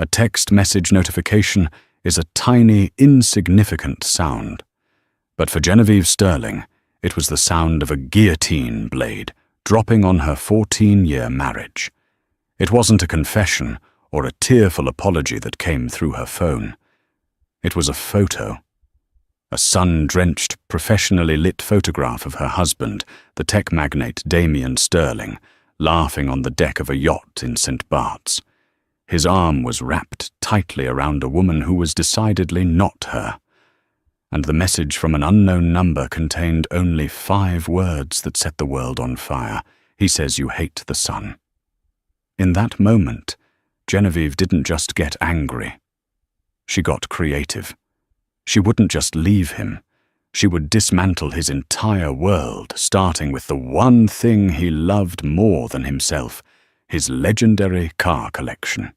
A text message notification is a tiny, insignificant sound. But for Genevieve Sterling, it was the sound of a guillotine blade dropping on her 14-year marriage. It wasn't a confession or a tearful apology that came through her phone. It was a photo. A sun-drenched, professionally lit photograph of her husband, the tech magnate Damien Sterling, laughing on the deck of a yacht in St. Bart's. His arm was wrapped tightly around a woman who was decidedly not her. And the message from an unknown number contained only 5 words that set the world on fire. He says you hate the sun. In that moment, Genevieve didn't just get angry. She got creative. She wouldn't just leave him. She would dismantle his entire world, starting with the one thing he loved more than himself, his legendary car collection.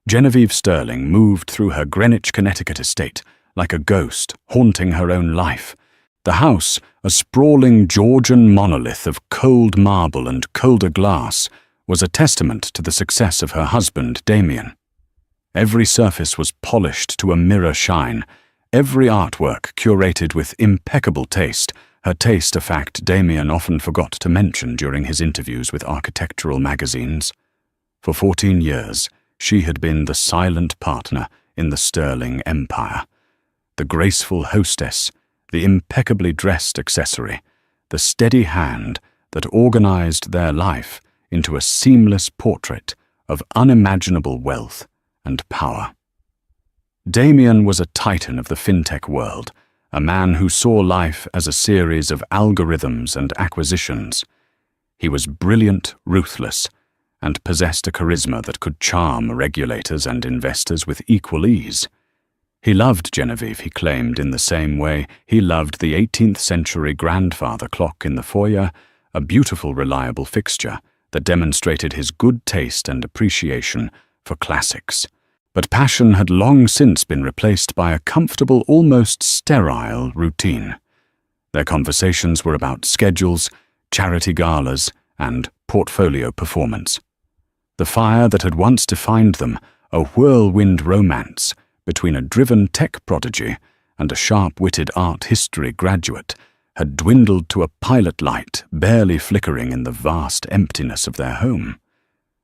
Genevieve Sterling moved through her Greenwich, Connecticut estate like a ghost haunting her own life. The house, a sprawling Georgian monolith of cold marble and colder glass, was a testament to the success of her husband, Damien. Every surface was polished to a mirror shine, every artwork curated with impeccable taste, her taste a fact Damien often forgot to mention during his interviews with architectural magazines. For 14 years, she had been the silent partner in the Sterling empire, the graceful hostess, the impeccably dressed accessory, the steady hand that organized their life into a seamless portrait of unimaginable wealth and power. Damien was a titan of the fintech world, a man who saw life as a series of algorithms and acquisitions. He was brilliant, ruthless, and possessed a charisma that could charm regulators and investors with equal ease. He loved Genevieve, he claimed, in the same way he loved the 18th century grandfather clock in the foyer, a beautiful, reliable fixture that demonstrated his good taste and appreciation for classics. But passion had long since been replaced by a comfortable, almost sterile routine. Their conversations were about schedules, charity galas, and portfolio performance. The fire that had once defined them, a whirlwind romance between a driven tech prodigy and a sharp-witted art history graduate, had dwindled to a pilot light barely flickering in the vast emptiness of their home.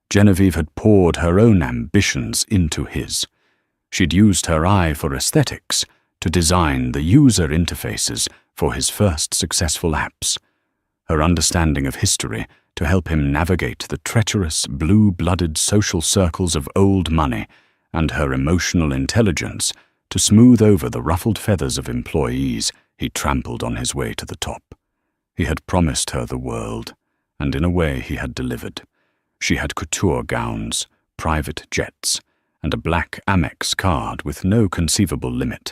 Genevieve had poured her own ambitions into his. She'd used her eye for aesthetics to design the user interfaces for his first successful apps, her understanding of history to help him navigate the treacherous, blue-blooded social circles of old money, and her emotional intelligence to smooth over the ruffled feathers of employees he trampled on his way to the top. He had promised her the world, and in a way he had delivered. She had couture gowns, private jets, and a black Amex card with no conceivable limit.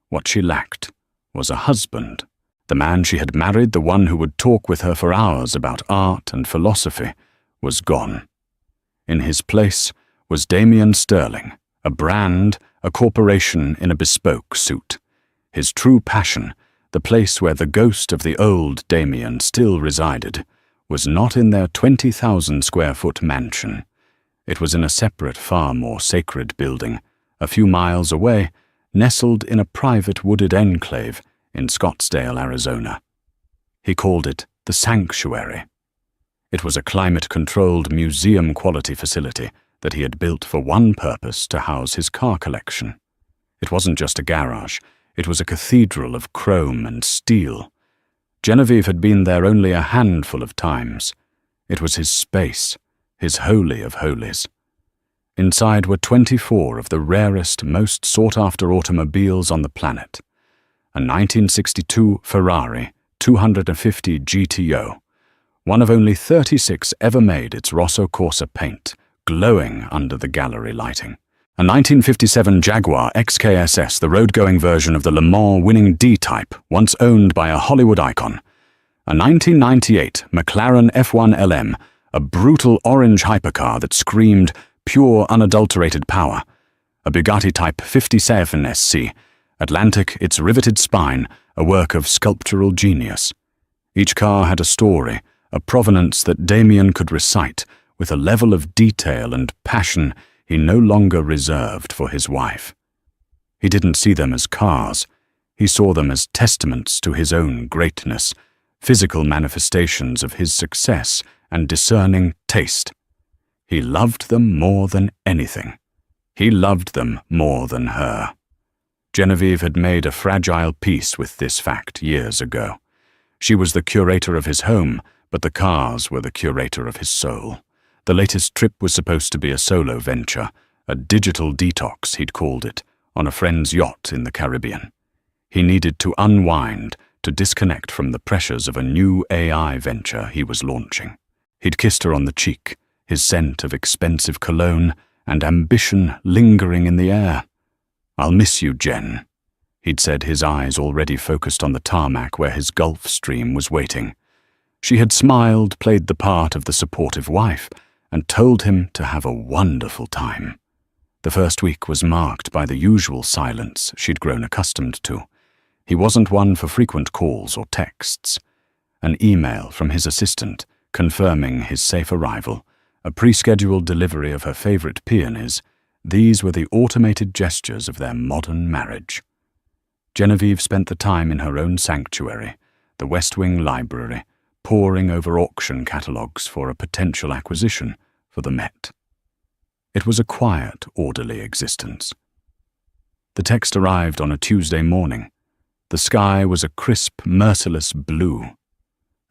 What she lacked was a husband. The man she had married, the one who would talk with her for hours about art and philosophy, was gone. In his place was Damien Sterling, a brand, a corporation in a bespoke suit. His true passion, the place where the ghost of the old Damien still resided, was not in their 20,000-square-foot mansion. It was in a separate, far more sacred building, a few miles away, nestled in a private wooded enclave in Scottsdale, Arizona. He called it the Sanctuary. It was a climate-controlled, museum-quality facility that he had built for one purpose, to house his car collection. It wasn't just a garage, it was a cathedral of chrome and steel. Genevieve had been there only a handful of times. It was his space, his holy of holies. Inside were 24 of the rarest, most sought-after automobiles on the planet. A 1962 Ferrari 250 GTO, one of only 36 ever made its Rosso Corsa paint, glowing under the gallery lighting. A 1957 Jaguar XKSS, the road-going version of the Le Mans winning D-Type, once owned by a Hollywood icon. A 1998 McLaren F1 LM, a brutal orange hypercar that screamed pure, unadulterated power. A Bugatti Type 57 SC, Atlantic, its riveted spine, a work of sculptural genius. Each car had a story, a provenance that Damien could recite with a level of detail and passion he no longer reserved for his wife. He didn't see them as cars. He saw them as testaments to his own greatness, physical manifestations of his success and discerning taste. He loved them more than anything. He loved them more than her. Genevieve had made a fragile peace with this fact years ago. She was the curator of his home, but the cars were the curator of his soul. The latest trip was supposed to be a solo venture, a digital detox, he'd called it, on a friend's yacht in the Caribbean. He needed to unwind, to disconnect from the pressures of a new AI venture he was launching. He'd kissed her on the cheek, his scent of expensive cologne and ambition lingering in the air. "I'll miss you, Jen," he'd said, his eyes already focused on the tarmac where his Gulfstream was waiting. She had smiled, played the part of the supportive wife, and told him to have a wonderful time. The first week was marked by the usual silence she'd grown accustomed to. He wasn't one for frequent calls or texts. An email from his assistant confirming his safe arrival, a pre-scheduled delivery of her favorite peonies, these were the automated gestures of their modern marriage. Genevieve spent the time in her own sanctuary, the West Wing Library, poring over auction catalogues for a potential acquisition for the Met. It was a quiet, orderly existence. The text arrived on a Tuesday morning. The sky was a crisp, merciless blue.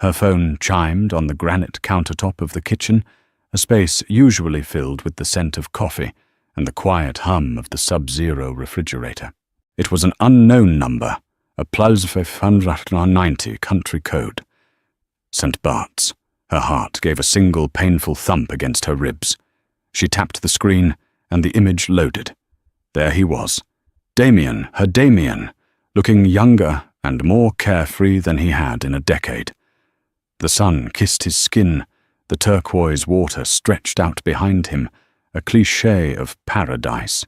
Her phone chimed on the granite countertop of the kitchen, a space usually filled with the scent of coffee and the quiet hum of the Sub-Zero refrigerator. It was an unknown number, a +590 country code. St. Bart's. Her heart gave a single painful thump against her ribs. She tapped the screen, and the image loaded. There he was. Damien, her Damien, looking younger and more carefree than he had in a decade. The sun kissed his skin, the turquoise water stretched out behind him, a cliché of paradise.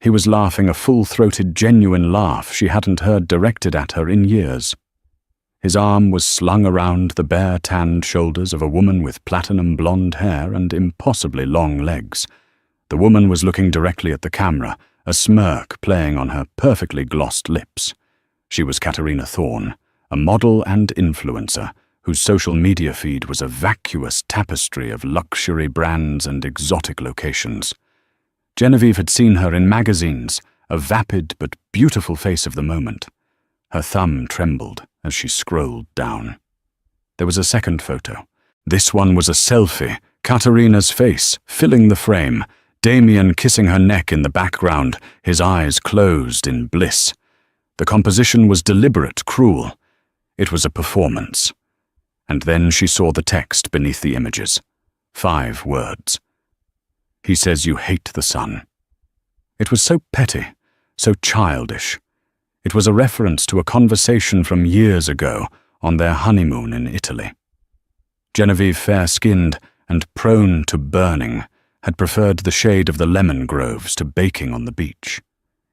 He was laughing a full-throated, genuine laugh she hadn't heard directed at her in years. His arm was slung around the bare, tanned shoulders of a woman with platinum blonde hair and impossibly long legs. The woman was looking directly at the camera, a smirk playing on her perfectly glossed lips. She was Katarina Thorne, a model and influencer, whose social media feed was a vacuous tapestry of luxury brands and exotic locations. Genevieve had seen her in magazines, a vapid but beautiful face of the moment. Her thumb trembled as she scrolled down. There was a second photo. This one was a selfie, Katarina's face filling the frame, Damien kissing her neck in the background, his eyes closed in bliss. The composition was deliberate, cruel. It was a performance. And then she saw the text beneath the images. 5 words. "He says you hate the sun." It was so petty, so childish. It was a reference to a conversation from years ago on their honeymoon in Italy. Genevieve, fair-skinned and prone to burning, had preferred the shade of the lemon groves to baking on the beach.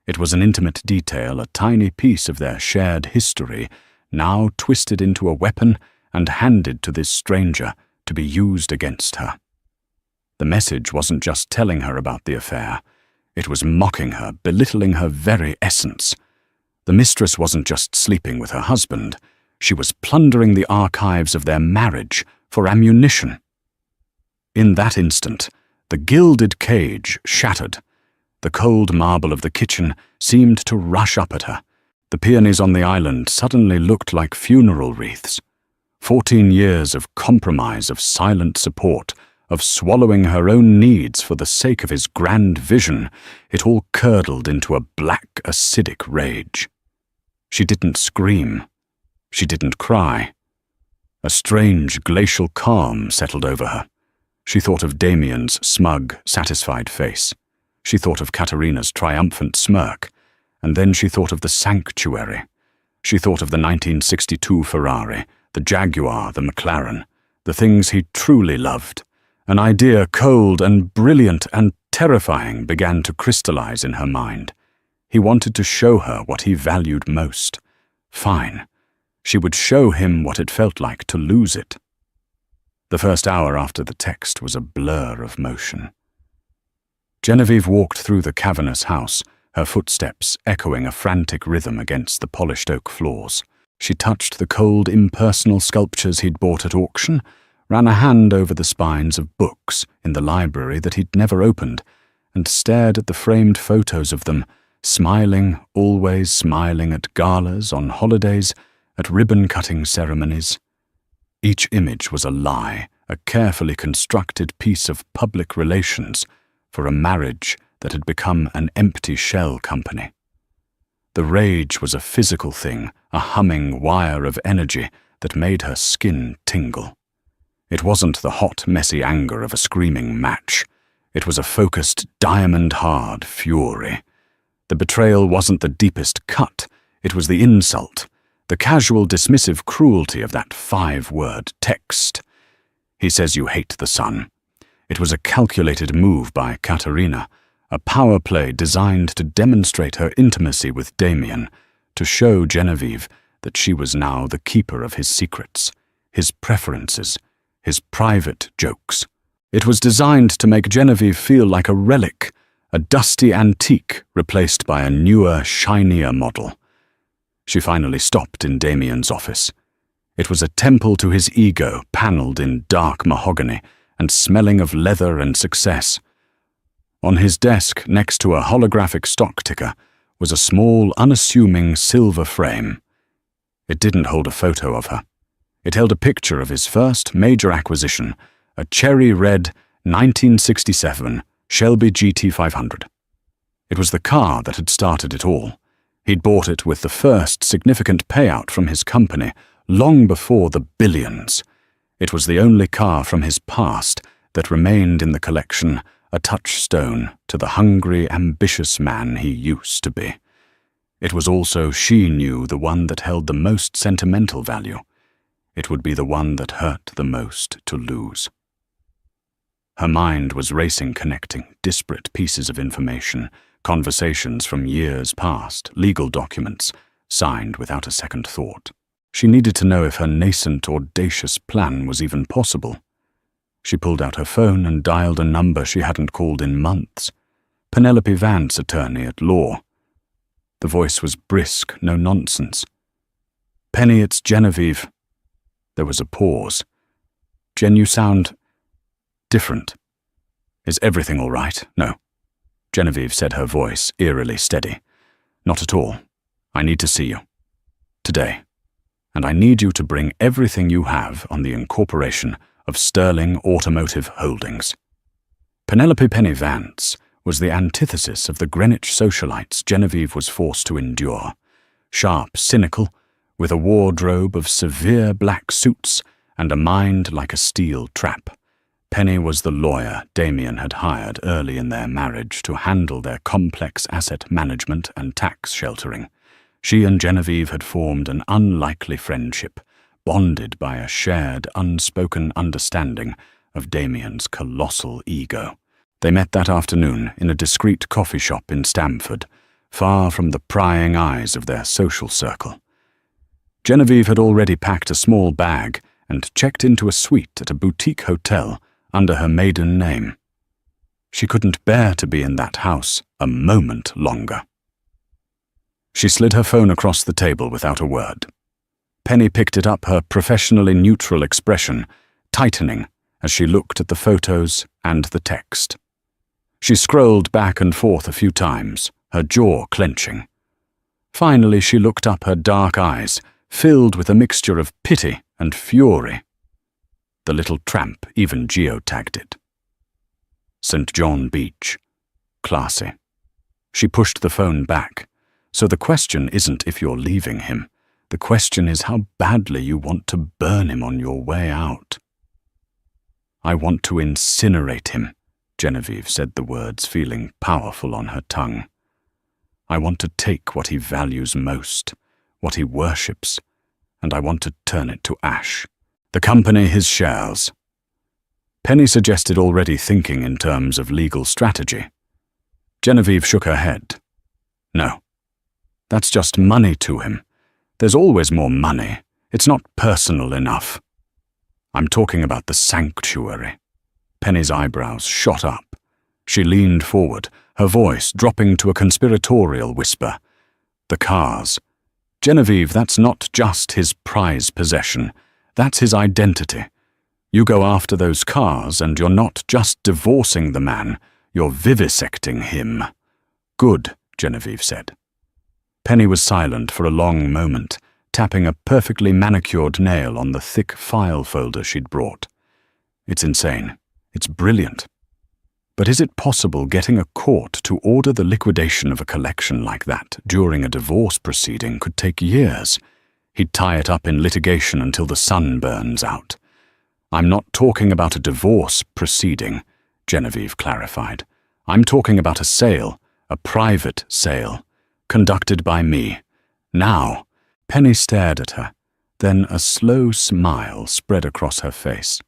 It was an intimate detail, a tiny piece of their shared history, now twisted into a weapon and handed to this stranger to be used against her. The message wasn't just telling her about the affair. It was mocking her, belittling her very essence. The mistress wasn't just sleeping with her husband. She was plundering the archives of their marriage for ammunition. In that instant, the gilded cage shattered. The cold marble of the kitchen seemed to rush up at her. The peonies on the island suddenly looked like funeral wreaths. 14 years of compromise, of silent support, of swallowing her own needs for the sake of his grand vision, it all curdled into a black, acidic rage. She didn't scream. She didn't cry. A strange, glacial calm settled over her. She thought of Damien's smug, satisfied face. She thought of Katarina's triumphant smirk. And then she thought of the sanctuary. She thought of the 1962 Ferrari, the Jaguar, the McLaren, the things he truly loved. An idea cold and brilliant and terrifying began to crystallize in her mind. He wanted to show her what he valued most. Fine. She would show him what it felt like to lose it. The first hour after the text was a blur of motion. Genevieve walked through the cavernous house, her footsteps echoing a frantic rhythm against the polished oak floors. She touched the cold, impersonal sculptures he'd bought at auction, ran a hand over the spines of books in the library that he'd never opened, and stared at the framed photos of them, smiling, always smiling at galas, on holidays, at ribbon-cutting ceremonies. Each image was a lie, a carefully constructed piece of public relations for a marriage that had become an empty shell company. The rage was a physical thing, a humming wire of energy that made her skin tingle. It wasn't the hot, messy anger of a screaming match. It was a focused, diamond-hard fury. The betrayal wasn't the deepest cut, it was the insult, the casual, dismissive cruelty of that 5-word text. He says you hate the sun. It was a calculated move by Katerina, a power play designed to demonstrate her intimacy with Damien, to show Genevieve that she was now the keeper of his secrets, his preferences, his private jokes. It was designed to make Genevieve feel like a relic, a dusty antique replaced by a newer, shinier model. She finally stopped in Damien's office. It was a temple to his ego, panelled in dark mahogany and smelling of leather and success. On his desk, next to a holographic stock ticker, was a small, unassuming silver frame. It didn't hold a photo of her. It held a picture of his first major acquisition, a cherry-red 1967 Shelby GT500. It was the car that had started it all. He'd bought it with the first significant payout from his company, long before the billions. It was the only car from his past that remained in the collection, a touchstone to the hungry, ambitious man he used to be. It was also, she knew, the one that held the most sentimental value. It would be the one that hurt the most to lose. Her mind was racing, connecting disparate pieces of information, conversations from years past, legal documents, signed without a second thought. She needed to know if her nascent, audacious plan was even possible. She pulled out her phone and dialed a number she hadn't called in months. Penelope Vance, attorney at law. The voice was brisk, no nonsense. "Penny, it's Genevieve." There was a pause. "Jen, you sound different. Is everything all right?" "No." Genevieve said, her voice eerily steady. "Not at all. I need to see you. Today. And I need you to bring everything you have on the incorporation of Sterling Automotive Holdings." Penelope Penny Vance was the antithesis of the Greenwich socialites Genevieve was forced to endure. Sharp, cynical, with a wardrobe of severe black suits and a mind like a steel trap. Penny was the lawyer Damien had hired early in their marriage to handle their complex asset management and tax sheltering. She and Genevieve had formed an unlikely friendship, bonded by a shared, unspoken understanding of Damien's colossal ego. They met that afternoon in a discreet coffee shop in Stamford, far from the prying eyes of their social circle. Genevieve had already packed a small bag and checked into a suite at a boutique hotel under her maiden name. She couldn't bear to be in that house a moment longer. She slid her phone across the table without a word. Penny picked it up, her professionally neutral expression tightening as she looked at the photos and the text. She scrolled back and forth a few times, her jaw clenching. Finally, she looked up, her dark eyes filled with a mixture of pity and fury. The little tramp even geotagged it. St. John Beach. Classy. She pushed the phone back. So the question isn't if you're leaving him. The question is how badly you want to burn him on your way out. "I want to incinerate him," Genevieve said the words, feeling powerful on her tongue. "I want to take what he values most, what he worships, and I want to turn it to ash. The company, his shares." Penny suggested already thinking in terms of legal strategy. Genevieve shook her head. "No. That's just money to him. There's always more money. It's not personal enough. I'm talking about the sanctuary." Penny's eyebrows shot up. She leaned forward, her voice dropping to a conspiratorial whisper. The cars. Genevieve, that's not just his prized possession. That's his identity. You go after those cars and you're not just divorcing the man, you're vivisecting him. Good, Genevieve said. Penny was silent for a long moment, tapping a perfectly manicured nail on the thick file folder she'd brought. It's insane. It's brilliant. But is it possible getting a court to order the liquidation of a collection like that during a divorce proceeding could take years? He'd tie it up in litigation until the sun burns out. I'm not talking about a divorce proceeding, Genevieve clarified. I'm talking about a sale, a private sale, conducted by me. Now, Penny stared at her. Then a slow smile spread across her face.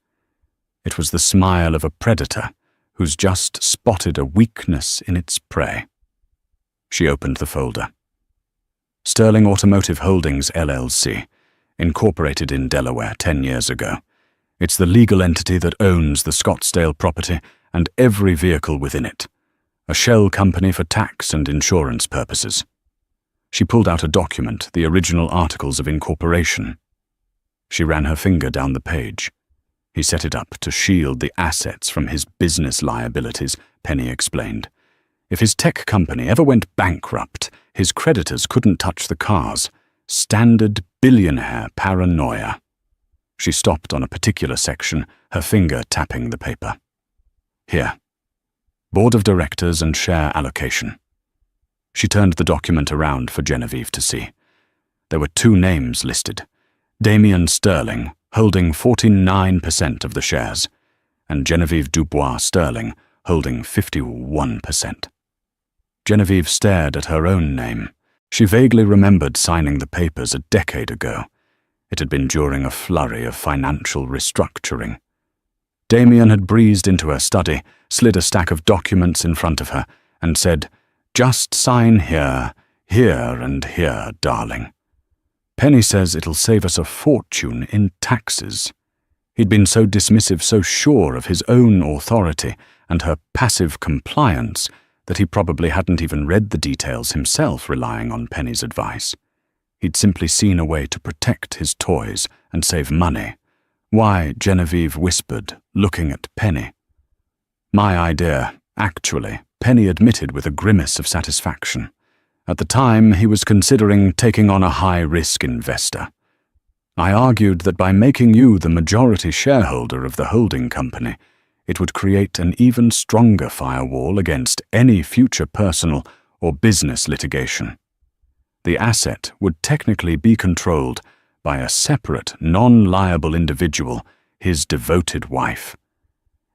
It was the smile of a predator who's just spotted a weakness in its prey. She opened the folder. Sterling Automotive Holdings, LLC, incorporated in Delaware 10 years ago. It's the legal entity that owns the Scottsdale property and every vehicle within it. A shell company for tax and insurance purposes. She pulled out a document, the original articles of incorporation. She ran her finger down the page. He set it up to shield the assets from his business liabilities, Penny explained. If his tech company ever went bankrupt, his creditors couldn't touch the cars. Standard billionaire paranoia. She stopped on a particular section, her finger tapping the paper. Here. Board of Directors and share allocation. She turned the document around for Genevieve to see. There were 2 names listed. Damien Sterling, holding 49% of the shares, and Genevieve Dubois Sterling, holding 51%. Genevieve stared at her own name. She vaguely remembered signing the papers a decade ago. It had been during a flurry of financial restructuring. Damien had breezed into her study, slid a stack of documents in front of her, and said, "Just sign here, here and here, darling. Penny says it'll save us a fortune in taxes." He'd been so dismissive, so sure of his own authority and her passive compliance that he probably hadn't even read the details himself, relying on Penny's advice. He'd simply seen a way to protect his toys and save money. Why, Genevieve whispered, looking at Penny. My idea, actually, Penny admitted with a grimace of satisfaction. At the time, he was considering taking on a high-risk investor. I argued that by making you the majority shareholder of the holding company, it would create an even stronger firewall against any future personal or business litigation. The asset would technically be controlled by a separate, non-liable individual, his devoted wife.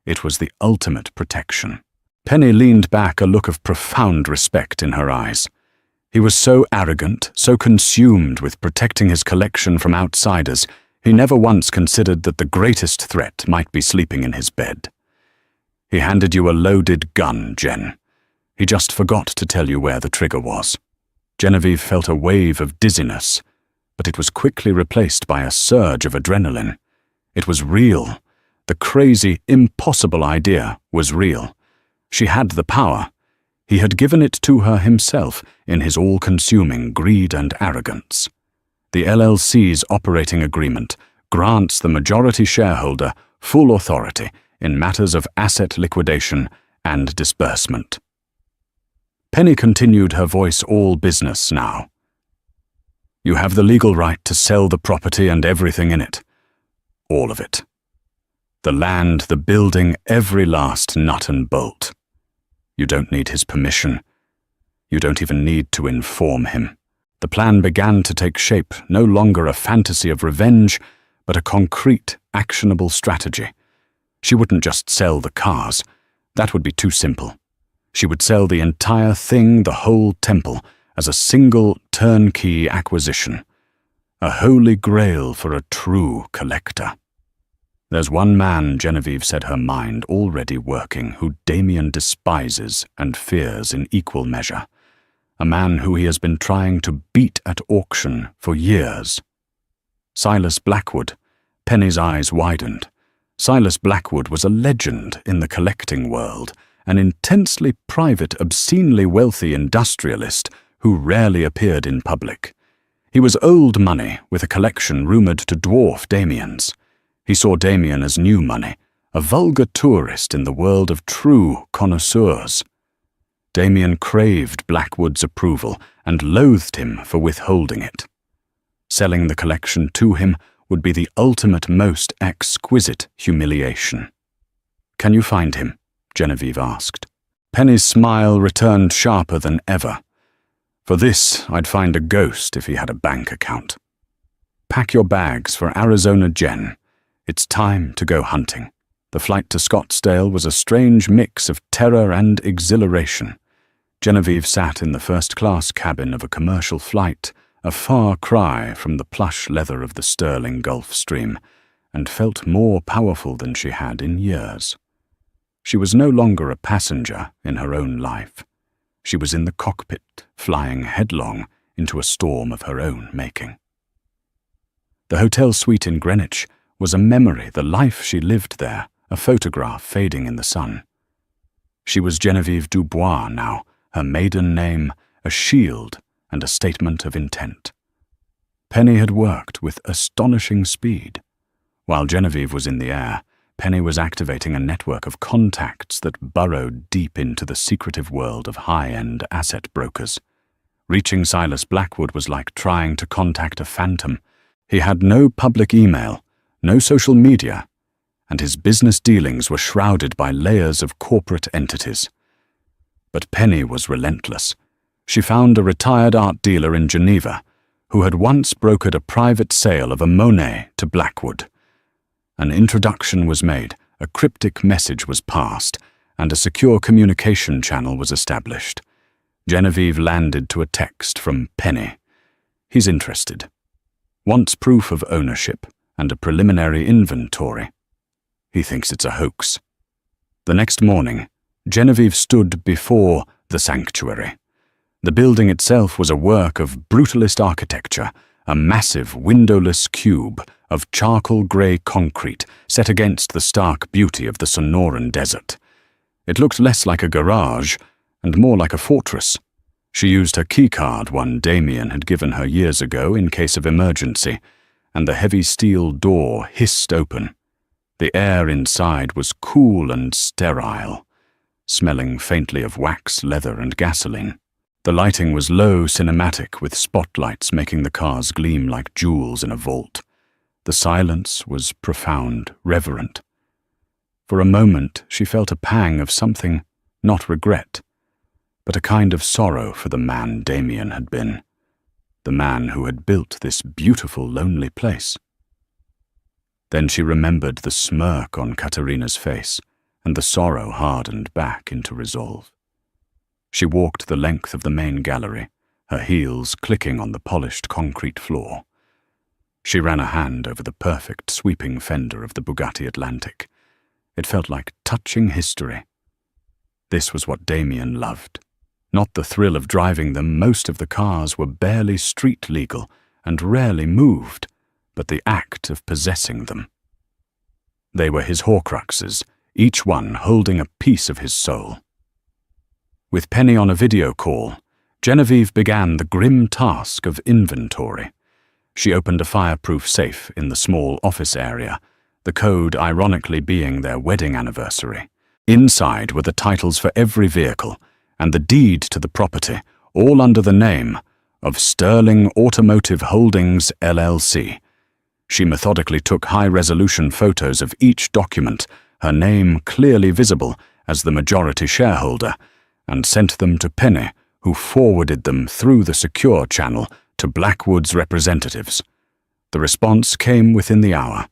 It was the ultimate protection. Penny leaned back, a look of profound respect in her eyes. He was so arrogant, so consumed with protecting his collection from outsiders, he never once considered that the greatest threat might be sleeping in his bed. He handed you a loaded gun, Jen. He just forgot to tell you where the trigger was. Genevieve felt a wave of dizziness, but it was quickly replaced by a surge of adrenaline. It was real. The crazy, impossible idea was real. She had the power. He had given it to her himself in his all-consuming greed and arrogance. The LLC's operating agreement grants the majority shareholder full authority in matters of asset liquidation and disbursement. Penny continued, her voice all business now. You have the legal right to sell the property and everything in it. All of it. The land, the building, every last nut and bolt. You don't need his permission. You don't even need to inform him. The plan began to take shape, no longer a fantasy of revenge, but a concrete, actionable strategy. She wouldn't just sell the cars. That would be too simple. She would sell the entire thing, the whole temple, as a single turnkey acquisition. A holy grail for a true collector. There's one man, Genevieve said, her mind already working, who Damien despises and fears in equal measure. A man who he has been trying to beat at auction for years. Silas Blackwood. Penny's eyes widened. Silas Blackwood was a legend in the collecting world, an intensely private, obscenely wealthy industrialist who rarely appeared in public. He was old money with a collection rumored to dwarf Damien's. He saw Damien as new money, a vulgar tourist in the world of true connoisseurs. Damien craved Blackwood's approval and loathed him for withholding it. Selling the collection to him would be the ultimate, most exquisite humiliation. "Can you find him?" Genevieve asked. Penny's smile returned sharper than ever. "For this, I'd find a ghost if he had a bank account. Pack your bags for Arizona Jen. It's time to go hunting." The flight to Scottsdale was a strange mix of terror and exhilaration. Genevieve sat in the first-class cabin of a commercial flight, a far cry from the plush leather of the Sterling Gulf Stream, and felt more powerful than she had in years. She was no longer a passenger in her own life. She was in the cockpit, flying headlong into a storm of her own making. The hotel suite in Greenwich was a memory, the life she lived there, a photograph fading in the sun. She was Genevieve Dubois now, her maiden name, a shield and a statement of intent. Penny had worked with astonishing speed. While Genevieve was in the air, Penny was activating a network of contacts that burrowed deep into the secretive world of high-end asset brokers. Reaching Silas Blackwood was like trying to contact a phantom. He had no public email, no social media, and his business dealings were shrouded by layers of corporate entities. But Penny was relentless. She found a retired art dealer in Geneva who had once brokered a private sale of a Monet to Blackwood. An introduction was made, a cryptic message was passed, and a secure communication channel was established. Genevieve landed to a text from Penny. "He's interested. Wants proof of ownership and a preliminary inventory. He thinks it's a hoax." The next morning, Genevieve stood before the sanctuary. The building itself was a work of brutalist architecture, a massive windowless cube of charcoal-grey concrete set against the stark beauty of the Sonoran Desert. It looked less like a garage and more like a fortress. She used her keycard, one Damien had given her years ago in case of emergency, and the heavy steel door hissed open. The air inside was cool and sterile, smelling faintly of wax, leather, and gasoline. The lighting was low cinematic, with spotlights making the cars gleam like jewels in a vault. The silence was profound, reverent. For a moment, she felt a pang of something, not regret, but a kind of sorrow for the man Damien had been, the man who had built this beautiful, lonely place. Then she remembered the smirk on Katerina's face, and the sorrow hardened back into resolve. She walked the length of the main gallery, her heels clicking on the polished concrete floor. She ran a hand over the perfect sweeping fender of the Bugatti Atlantic. It felt like touching history. This was what Damien loved. Not the thrill of driving them, most of the cars were barely street legal and rarely moved, but the act of possessing them. They were his Horcruxes, each one holding a piece of his soul. With Penny on a video call, Genevieve began the grim task of inventory. She opened a fireproof safe in the small office area, the code ironically being their wedding anniversary. Inside were the titles for every vehicle and the deed to the property, all under the name of Sterling Automotive Holdings, LLC. She methodically took high-resolution photos of each document, her name clearly visible as the majority shareholder, and sent them to Penny, who forwarded them through the secure channel to Blackwood's representatives. The response came within the hour.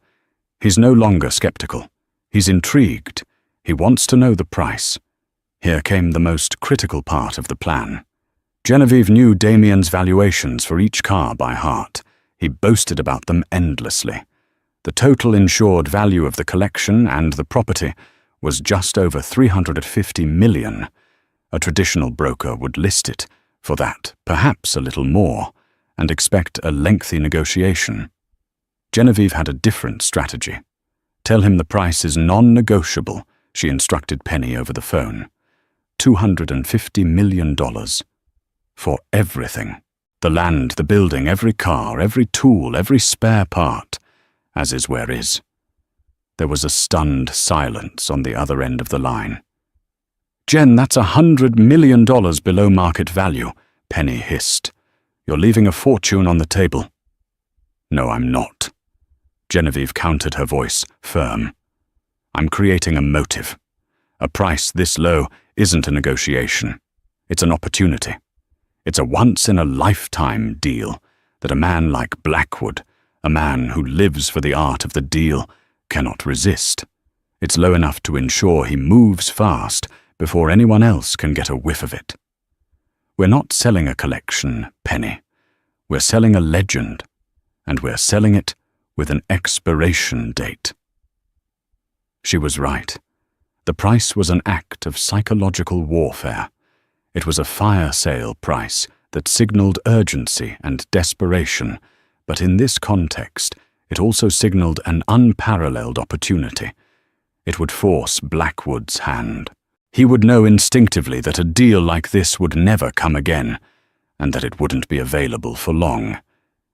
He's no longer skeptical. He's intrigued. He wants to know the price. Here came the most critical part of the plan. Genevieve knew Damien's valuations for each car by heart. He boasted about them endlessly. The total insured value of the collection and the property was just over $350 million. A traditional broker would list it for that, perhaps a little more, and expect a lengthy negotiation. Genevieve had a different strategy. "Tell him the price is non-negotiable," she instructed Penny over the phone. $250 million. For everything. The land, the building, every car, every tool, every spare part, as is where is. There was a stunned silence on the other end of the line. "Jen, that's $100 million below market value," Penny hissed. "You're leaving a fortune on the table." "No, I'm not." Genevieve countered, her voice firm. "I'm creating a motive. A price this low isn't a negotiation. It's an opportunity. It's a once-in-a-lifetime deal that a man like Blackwood, a man who lives for the art of the deal, cannot resist. It's low enough to ensure he moves fast before anyone else can get a whiff of it. We're not selling a collection, Penny. We're selling a legend, and we're selling it with an expiration date." She was right. The price was an act of psychological warfare. It was a fire sale price that signaled urgency and desperation, but in this context, it also signaled an unparalleled opportunity. It would force Blackwood's hand. He would know instinctively that a deal like this would never come again, and that it wouldn't be available for long.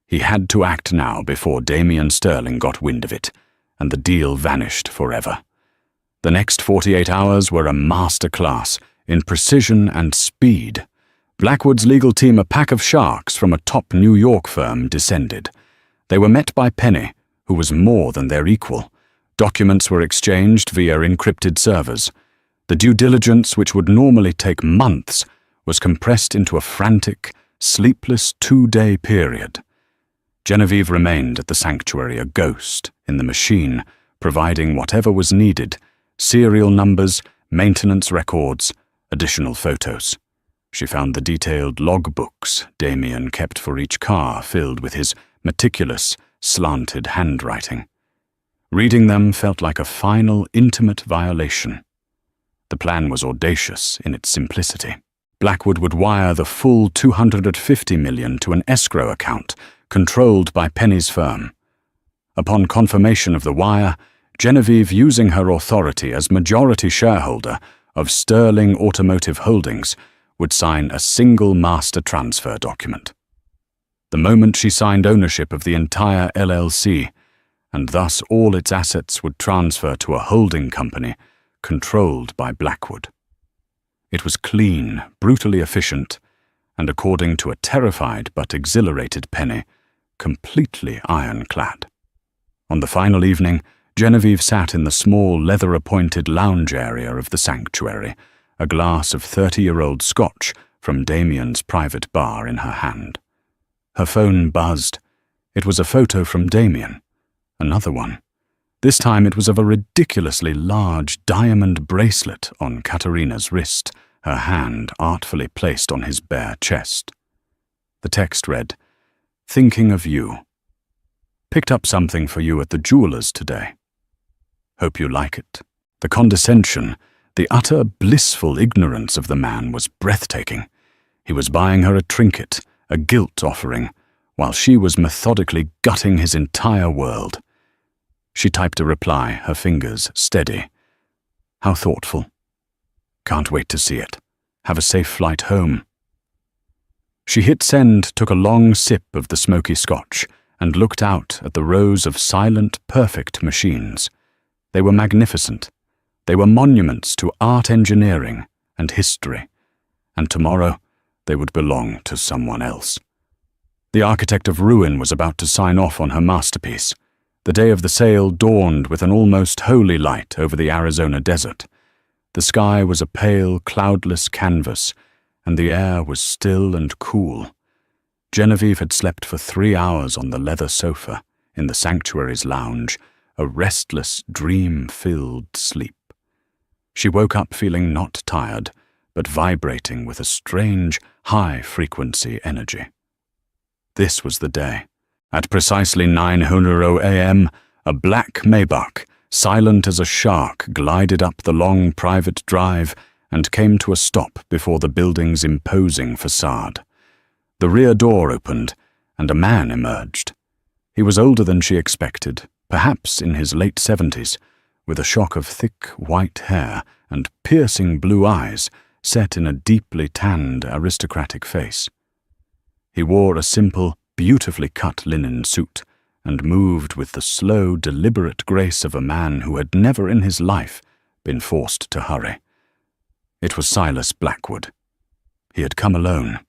He had to act now before Damian Sterling got wind of it, and the deal vanished forever. The next 48 hours were a masterclass in precision and speed. Blackwood's legal team, a pack of sharks from a top New York firm, descended. They were met by Penny, who was more than their equal. Documents were exchanged via encrypted servers. The due diligence, which would normally take months, was compressed into a frantic, sleepless 2-day period. Genevieve remained at the sanctuary, a ghost in the machine, providing whatever was needed: serial numbers, maintenance records, additional photos. She found the detailed logbooks Damian kept for each car, filled with his meticulous, slanted handwriting. Reading them felt like a final, intimate violation. The plan was audacious in its simplicity. Blackwood would wire the full $250 million to an escrow account controlled by Penny's firm. Upon confirmation of the wire, Genevieve, using her authority as majority shareholder of Sterling Automotive Holdings, would sign a single master transfer document. The moment she signed ownership of the entire LLC, and thus all its assets would transfer to a holding company controlled by Blackwood. It was clean, brutally efficient, and according to a terrified but exhilarated Penny, completely ironclad. On the final evening, Genevieve sat in the small leather-appointed lounge area of the sanctuary, a glass of 30-year-old scotch from Damian's private bar in her hand. Her phone buzzed. It was a photo from Damian. Another one. This time it was of a ridiculously large diamond bracelet on Katerina's wrist, her hand artfully placed on his bare chest. The text read, "Thinking of you. Picked up something for you at the jeweler's today. Hope you like it." The condescension, the utter blissful ignorance of the man was breathtaking. He was buying her a trinket, a guilt offering, while she was methodically gutting his entire world. She typed a reply, her fingers steady. "How thoughtful. Can't wait to see it. Have a safe flight home." She hit send, took a long sip of the smoky scotch, and looked out at the rows of silent, perfect machines. They were magnificent. They were monuments to art, engineering, and history. And tomorrow, they would belong to someone else. The architect of ruin was about to sign off on her masterpiece. The day of the sale dawned with an almost holy light over the Arizona desert. The sky was a pale, cloudless canvas, and the air was still and cool. Genevieve had slept for 3 hours on the leather sofa in the sanctuary's lounge, a restless, dream-filled sleep. She woke up feeling not tired, but vibrating with a strange, high-frequency energy. This was the day. At precisely 9:00 a.m., a black Maybach, silent as a shark, glided up the long private drive and came to a stop before the building's imposing facade. The rear door opened, and a man emerged. He was older than she expected, perhaps in his late 70s, with a shock of thick white hair and piercing blue eyes set in a deeply tanned aristocratic face. He wore a simple, beautifully cut linen suit and moved with the slow, deliberate grace of a man who had never in his life been forced to hurry. It was Silas Blackwood. He had come alone.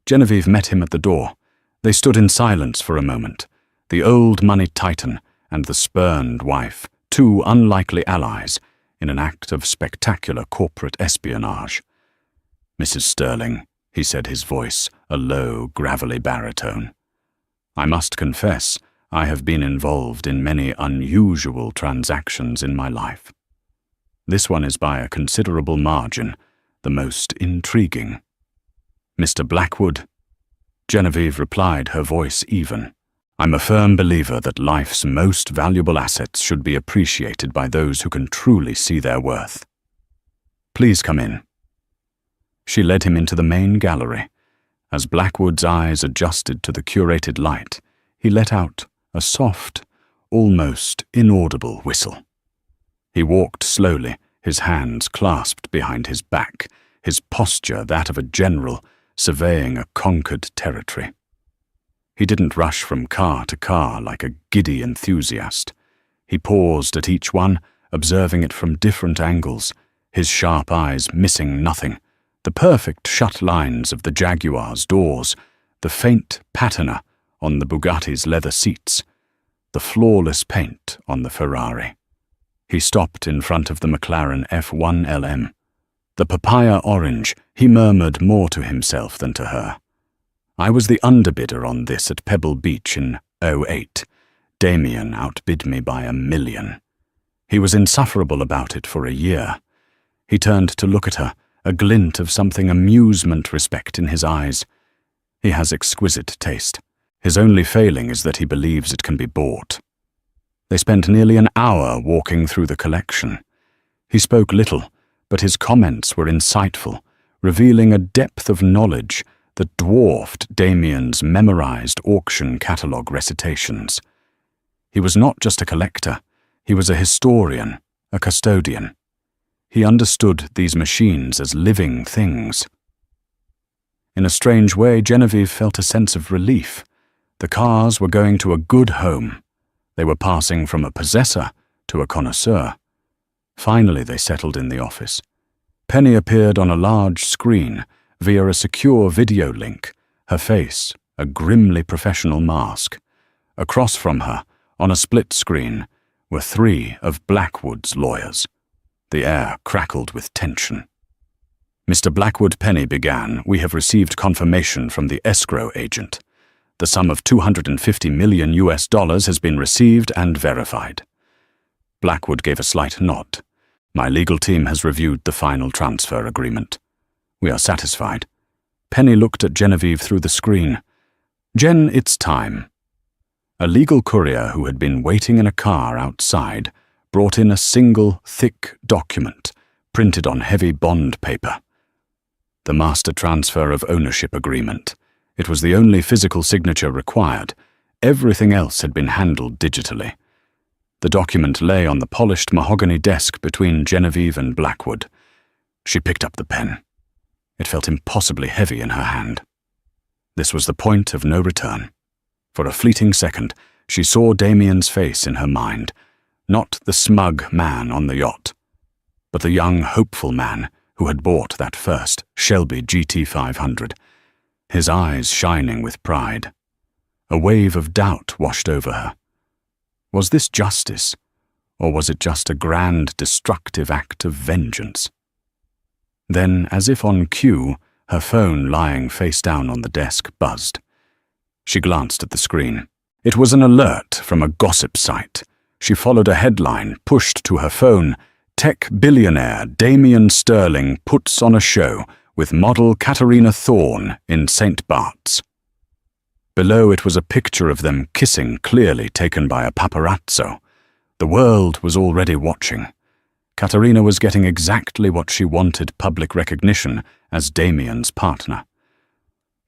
Genevieve met him at the door. They stood in silence for a moment, the old money titan and the spurned wife, two unlikely allies, in an act of spectacular corporate espionage. "Mrs. Sterling," he said, his voice a low, gravelly baritone, "I must confess I have been involved in many unusual transactions in my life. This one is by a considerable margin the most intriguing." "Mr. Blackwood," Genevieve replied, her voice even, "I'm a firm believer that life's most valuable assets should be appreciated by those who can truly see their worth. Please come in." She led him into the main gallery. As Blackwood's eyes adjusted to the curated light, he let out a soft, almost inaudible whistle. He walked slowly, his hands clasped behind his back, his posture that of a general surveying a conquered territory. He didn't rush from car to car like a giddy enthusiast. He paused at each one, observing it from different angles, his sharp eyes missing nothing: the perfect shut lines of the Jaguar's doors, the faint patina on the Bugatti's leather seats, the flawless paint on the Ferrari. He stopped in front of the McLaren F1 LM. The papaya orange, he murmured more to himself than to her. "I was the underbidder on this at Pebble Beach in '08. Damien outbid me by $1 million. He was insufferable about it for a year. He turned to look at her, a glint of something amusement respect in his eyes. He has exquisite taste. His only failing is that he believes it can be bought." They spent nearly an hour walking through the collection. He spoke little, but his comments were insightful, revealing a depth of knowledge that dwarfed Damien's memorized auction catalogue recitations. He was not just a collector, he was a historian, a custodian. He understood these machines as living things. In a strange way, Genevieve felt a sense of relief. The cars were going to a good home. They were passing from a possessor to a connoisseur. Finally, they settled in the office. Penny appeared on a large screen via a secure video link, her face a grimly professional mask. Across from her, on a split screen, were 3 of Blackwood's lawyers. The air crackled with tension. "Mr. Blackwood," Penny began, "we have received confirmation from the escrow agent. The sum of $250 million has been received and verified." Blackwood gave a slight nod. "My legal team has reviewed the final transfer agreement. We are satisfied." Penny looked at Genevieve through the screen. "Jen, it's time." A legal courier who had been waiting in a car outside brought in a single, thick document, printed on heavy bond paper. The master transfer of ownership agreement. It was the only physical signature required. Everything else had been handled digitally. The document lay on the polished mahogany desk between Genevieve and Blackwood. She picked up the pen. It felt impossibly heavy in her hand. This was the point of no return. For a fleeting second, she saw Damien's face in her mind, not the smug man on the yacht, but the young, hopeful man who had bought that first Shelby GT500, his eyes shining with pride. A wave of doubt washed over her. Was this justice, or was it just a grand, destructive act of vengeance? Then, as if on cue, her phone lying face down on the desk buzzed. She glanced at the screen. It was an alert from a gossip site. She followed a headline pushed to her phone: "Tech billionaire Damien Sterling puts on a show with model Katarina Thorne in St. Bart's." Below it was a picture of them kissing, clearly taken by a paparazzo. The world was already watching. Katarina was getting exactly what she wanted: public recognition as Damien's partner.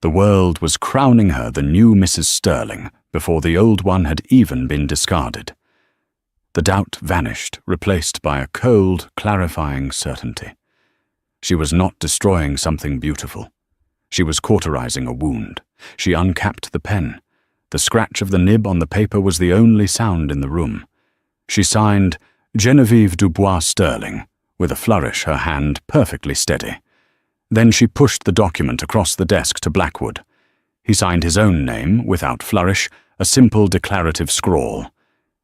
The world was crowning her the new Mrs. Sterling before the old one had even been discarded. The doubt vanished, replaced by a cold, clarifying certainty. She was not destroying something beautiful. She was cauterizing a wound. She uncapped the pen. The scratch of the nib on the paper was the only sound in the room. She signed Genevieve Dubois Sterling, with a flourish, her hand perfectly steady. Then she pushed the document across the desk to Blackwood. He signed his own name, without flourish, a simple declarative scrawl.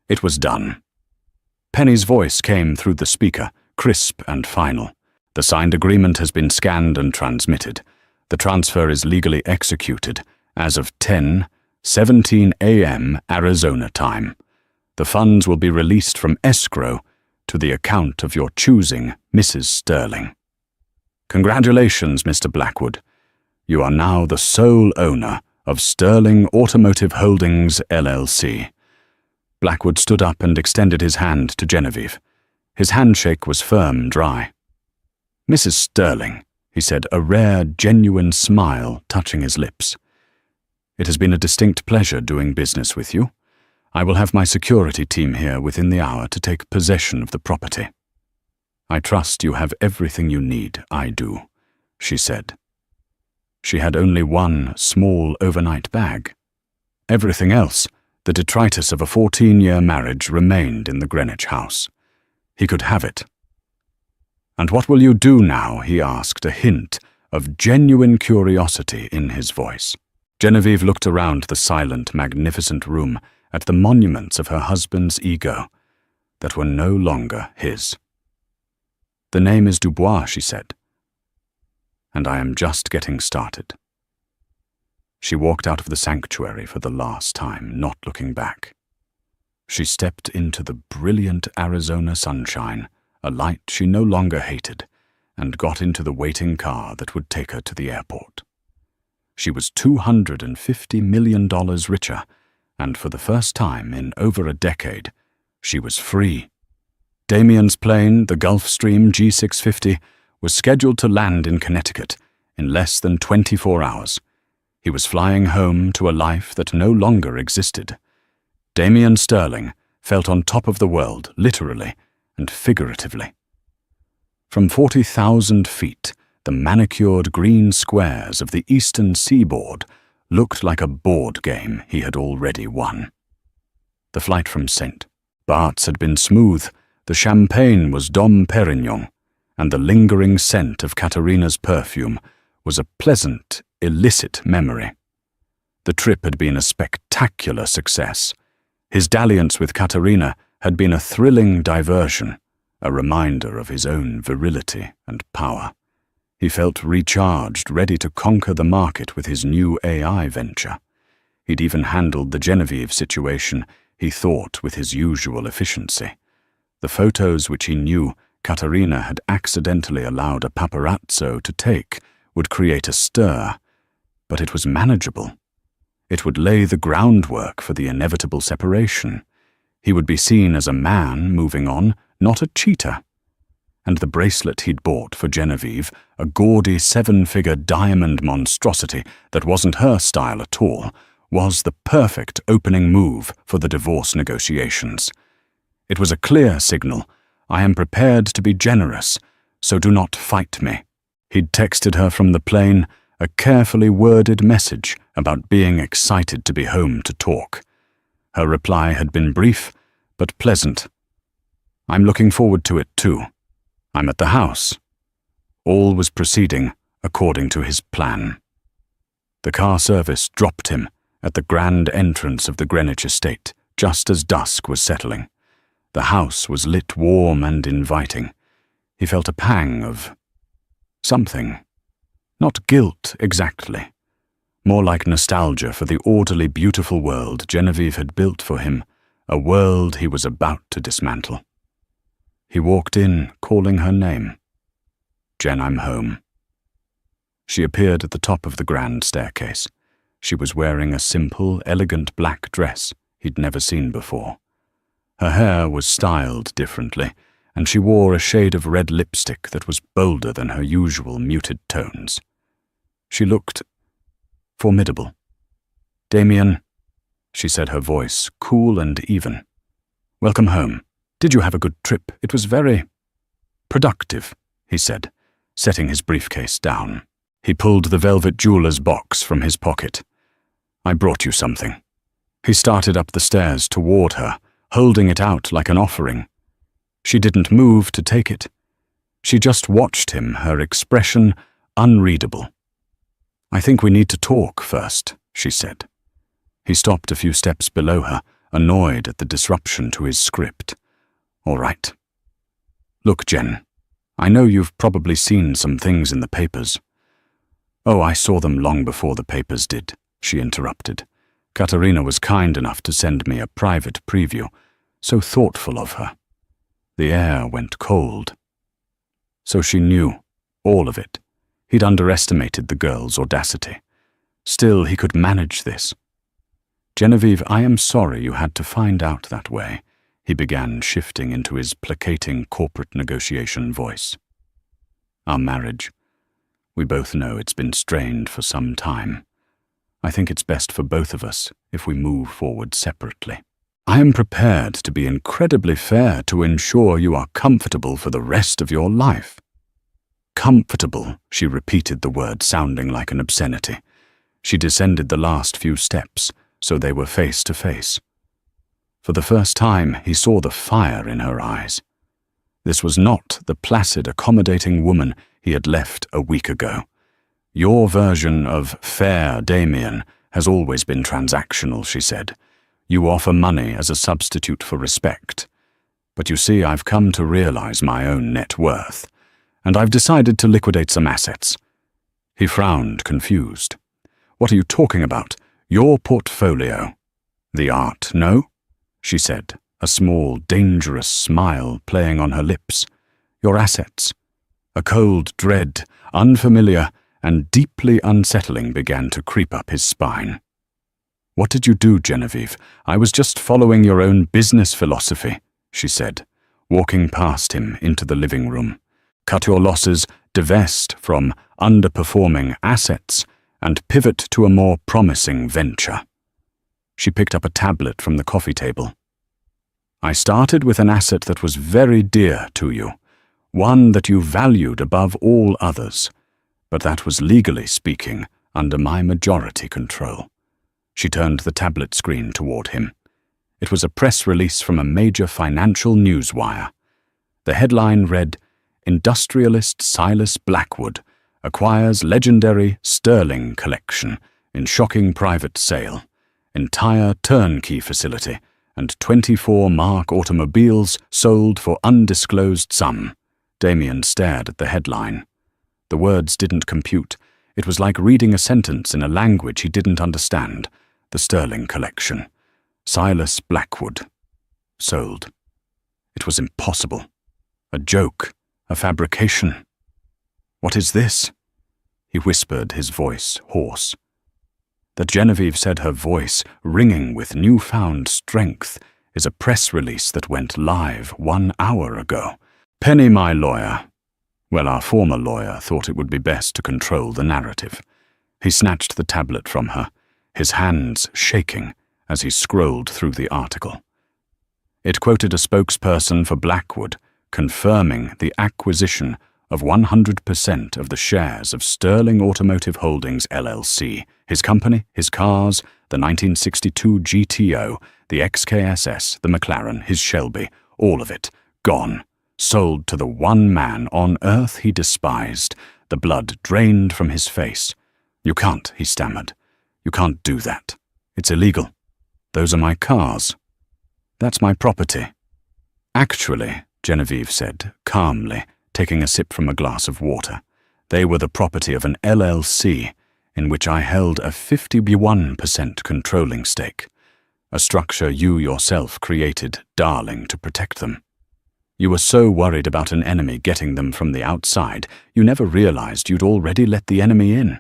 It was done. Penny's voice came through the speaker, crisp and final. The signed agreement has been scanned and transmitted. The transfer is legally executed as of 10:17 a.m. Arizona time. The funds will be released from escrow to the account of your choosing, Mrs. Sterling. Congratulations, Mr. Blackwood. You are now the sole owner of Sterling Automotive Holdings, LLC. Blackwood stood up and extended his hand to Genevieve. His handshake was firm, dry. Mrs. Sterling, he said, a rare, genuine smile touching his lips. It has been a distinct pleasure doing business with you. I will have my security team here within the hour to take possession of the property. I trust you have everything you need. I do, she said. She had only one small overnight bag. Everything else, the detritus of a 14-year marriage, remained in the Greenwich house. He could have it. And what will you do now? He asked, a hint of genuine curiosity in his voice. Genevieve looked around the silent, magnificent room at the monuments of her husband's ego that were no longer his. The name is Dubois, she said, and I am just getting started. She walked out of the sanctuary for the last time, not looking back. She stepped into the brilliant Arizona sunshine, a light she no longer hated, and got into the waiting car that would take her to the airport. She was $250 million richer, and for the first time in over a decade, she was free. Damien's plane, the Gulfstream G650, was scheduled to land in Connecticut in less than 24 hours. He was flying home to a life that no longer existed. Damien Sterling felt on top of the world, literally and figuratively. From 40,000 feet, the manicured green squares of the eastern seaboard looked like a board game he had already won. The flight from St. Bart's had been smooth. The champagne was Dom Perignon, and the lingering scent of Katerina's perfume was a pleasant, illicit memory. The trip had been a spectacular success. His dalliance with Katerina had been a thrilling diversion, a reminder of his own virility and power. He felt recharged, ready to conquer the market with his new AI venture. He'd even handled the Genevieve situation, he thought, with his usual efficiency. The photos which he knew Katerina had accidentally allowed a paparazzo to take would create a stir, but it was manageable. It would lay the groundwork for the inevitable separation. He would be seen as a man moving on, not a cheater. And the bracelet he'd bought for Genevieve, a gaudy 7-figure diamond monstrosity that wasn't her style at all, was the perfect opening move for the divorce negotiations. It was a clear signal. I am prepared to be generous, so do not fight me. He'd texted her from the plane, a carefully worded message about being excited to be home to talk. Her reply had been brief, but pleasant. I'm looking forward to it too. I'm at the house. All was proceeding according to his plan. The car service dropped him at the grand entrance of the Greenwich estate, just as dusk was settling. The house was lit warm and inviting. He felt a pang of something. Not guilt exactly. More like nostalgia for the orderly, beautiful world Genevieve had built for him, a world he was about to dismantle. He walked in, calling her name. Jen, I'm home. She appeared at the top of the grand staircase. She was wearing a simple, elegant black dress he'd never seen before. Her hair was styled differently, and she wore a shade of red lipstick that was bolder than her usual muted tones. She looked formidable. Damien, she said, her voice cool and even. Welcome home. Did you have a good trip? It was very productive, he said, setting his briefcase down. He pulled the velvet jeweler's box from his pocket. "I brought you something." He started up the stairs toward her, holding it out like an offering. She didn't move to take it. She just watched him, her expression unreadable. "I think we need to talk first," she said. He stopped a few steps below her, annoyed at the disruption to his script. "All right. Look, Jen, I know you've probably seen some things in the papers." "Oh, I saw them long before the papers did," she interrupted. "Katerina was kind enough to send me a private preview. So thoughtful of her." The air went cold. So she knew, all of it. He'd underestimated the girl's audacity. Still, he could manage this. "Genevieve, I am sorry you had to find out that way," he began, shifting into his placating corporate negotiation voice. "Our marriage, we both know it's been strained for some time. I think it's best for both of us if we move forward separately. I am prepared to be incredibly fair to ensure you are comfortable for the rest of your life." "Comfortable," she repeated the word, sounding like an obscenity. She descended the last few steps, so they were face to face. For the first time, he saw the fire in her eyes. This was not the placid, accommodating woman he had left a week ago. "Your version of fair, Damien, has always been transactional," she said. "You offer money as a substitute for respect. But you see, I've come to realize my own net worth, and I've decided to liquidate some assets." He frowned, confused. "What are you talking about? Your portfolio." "The art, no?" she said, a small, dangerous smile playing on her lips. "Your assets." A cold dread, unfamiliar and deeply unsettling, began to creep up his spine. "What did you do, Genevieve? I was just following your own business philosophy," she said, walking past him into the living room. "Cut your losses, divest from underperforming assets, and pivot to a more promising venture." She picked up a tablet from the coffee table. "I started with an asset that was very dear to you, one that you valued above all others, but that was, legally speaking, under my majority control." She turned the tablet screen toward him. It was a press release from a major financial newswire. The headline read, "Industrialist Silas Blackwood acquires legendary Sterling collection in shocking private sale. Entire turnkey facility and 24 Mark automobiles sold for undisclosed sum." Damien stared at the headline. The words didn't compute. It was like reading a sentence in a language he didn't understand. The Sterling collection. Silas Blackwood. Sold. It was impossible. A joke. A fabrication. "What is this?" he whispered, his voice hoarse. That Genevieve said, her voice ringing with newfound strength, is a press release that went live 1 hour ago. Penny, my lawyer. Well, our former lawyer thought it would be best to control the narrative. He snatched the tablet from her, his hands shaking as he scrolled through the article. It quoted a spokesperson for Blackwood, confirming the acquisition of 100% of the shares of Sterling Automotive Holdings LLC, his company, his cars, the 1962 GTO, the XKSS, the McLaren, his Shelby, all of it, gone, sold to the one man on earth he despised, the blood drained from his face. "You can't," he stammered. "You can't do that. It's illegal. Those are my cars. That's my property." "Actually," Genevieve said, calmly, taking a sip from a glass of water, "they were the property of an LLC in which I held a 51% controlling stake, a structure you yourself created, darling, to protect them. You were so worried about an enemy getting them from the outside, you never realized you'd already let the enemy in."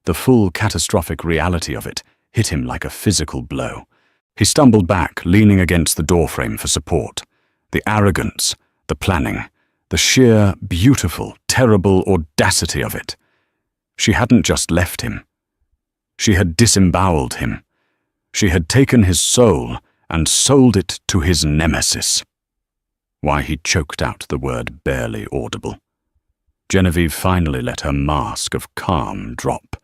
The full catastrophic reality of it hit him like a physical blow. He stumbled back, leaning against the doorframe for support. The arrogance, the planning, the sheer, beautiful, terrible audacity of it. She hadn't just left him. She had disemboweled him. She had taken his soul and sold it to his nemesis. Why, he choked out the word barely audible. Genevieve finally let her mask of calm drop,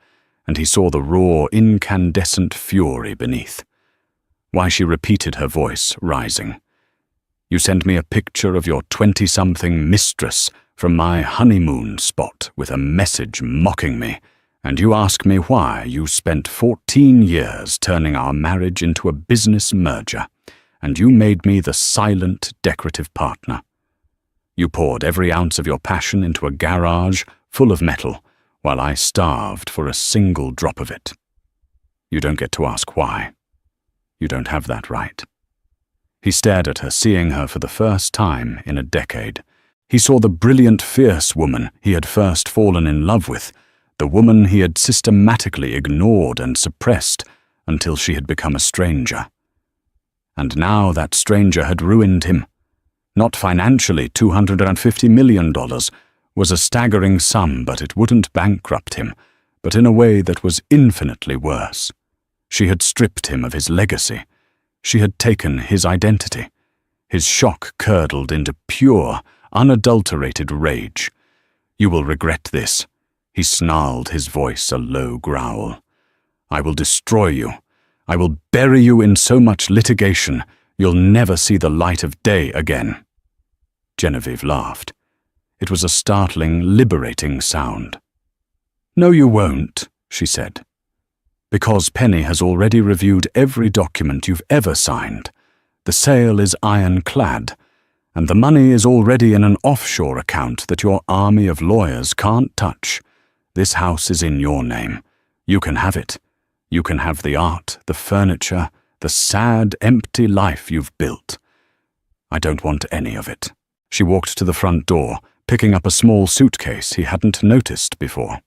and he saw the raw, incandescent fury beneath. Why, she repeated, her voice rising. "You send me a picture of your 20-something mistress from my honeymoon spot with a message mocking me, and you ask me why you spent 14 years turning our marriage into a business merger, and you made me the silent, decorative partner. You poured every ounce of your passion into a garage full of metal, while I starved for a single drop of it. You don't get to ask why. You don't have that right." He stared at her, seeing her for the first time in a decade. He saw the brilliant, fierce woman he had first fallen in love with, the woman he had systematically ignored and suppressed until she had become a stranger. And now that stranger had ruined him. Not financially, $250 million was a staggering sum, but it wouldn't bankrupt him, but in a way that was infinitely worse. She had stripped him of his legacy. She had taken his identity. His shock curdled into pure, unadulterated rage. "You will regret this," he snarled, his voice a low growl. "I will destroy you. I will bury you in so much litigation, you'll never see the light of day again." Genevieve laughed. It was a startling, liberating sound. "No, you won't," she said. "Because Penny has already reviewed every document you've ever signed. The sale is ironclad, and the money is already in an offshore account that your army of lawyers can't touch. This house is in your name. You can have it. You can have the art, the furniture, the sad, empty life you've built. I don't want any of it." She walked to the front door, picking up a small suitcase he hadn't noticed before.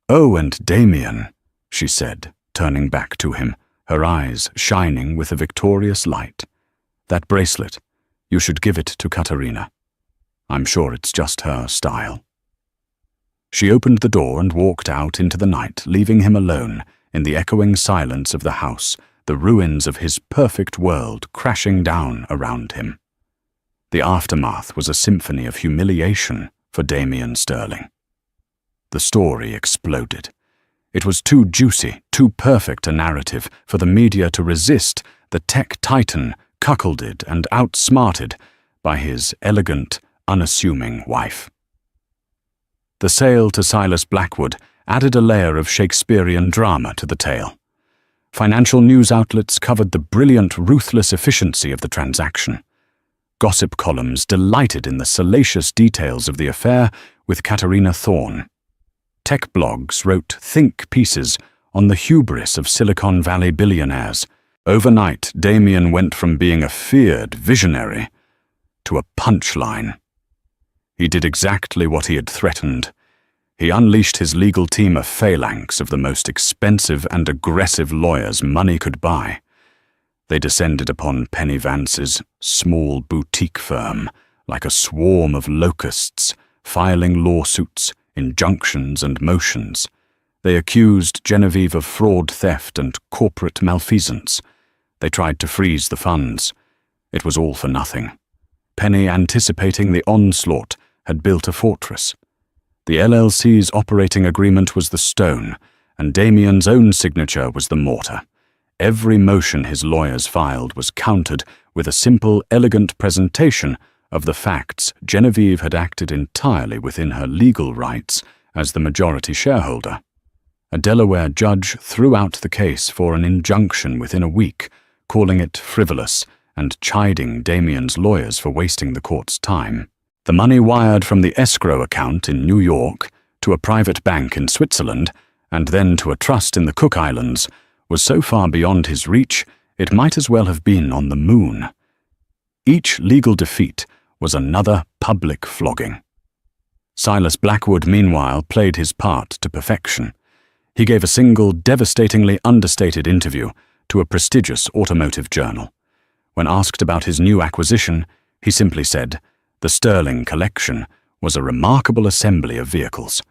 "Oh, and Damien," she said, turning back to him, her eyes shining with a victorious light. "That bracelet, you should give it to Katerina. I'm sure it's just her style." She opened the door and walked out into the night, leaving him alone in the echoing silence of the house, the ruins of his perfect world crashing down around him. The aftermath was a symphony of humiliation for Damien Sterling. The story exploded. It was too juicy, too perfect a narrative for the media to resist the tech titan cuckolded and outsmarted by his elegant, unassuming wife. The sale to Silas Blackwood added a layer of Shakespearean drama to the tale. Financial news outlets covered the brilliant, ruthless efficiency of the transaction. Gossip columns delighted in the salacious details of the affair with Katerina Thorne. Tech blogs wrote think pieces on the hubris of Silicon Valley billionaires. Overnight, Damien went from being a feared visionary to a punchline. He did exactly what he had threatened. He unleashed his legal team a phalanx of the most expensive and aggressive lawyers money could buy. They descended upon Penny Vance's small boutique firm like a swarm of locusts, filing lawsuits, injunctions and motions. They accused Genevieve of fraud, theft, and corporate malfeasance. They tried to freeze the funds. It was all for nothing. Penny, anticipating the onslaught, had built a fortress. The LLC's operating agreement was the stone, and Damien's own signature was the mortar. Every motion his lawyers filed was countered with a simple, elegant presentation of the facts. Genevieve had acted entirely within her legal rights as the majority shareholder. A Delaware judge threw out the case for an injunction within a week, calling it frivolous and chiding Damien's lawyers for wasting the court's time. The money wired from the escrow account in New York to a private bank in Switzerland and then to a trust in the Cook Islands was so far beyond his reach it might as well have been on the moon. Each legal defeat was another public flogging. Silas Blackwood, meanwhile, played his part to perfection. He gave a single, devastatingly understated interview to a prestigious automotive journal. When asked about his new acquisition, he simply said, "The Sterling collection was a remarkable assembly of vehicles.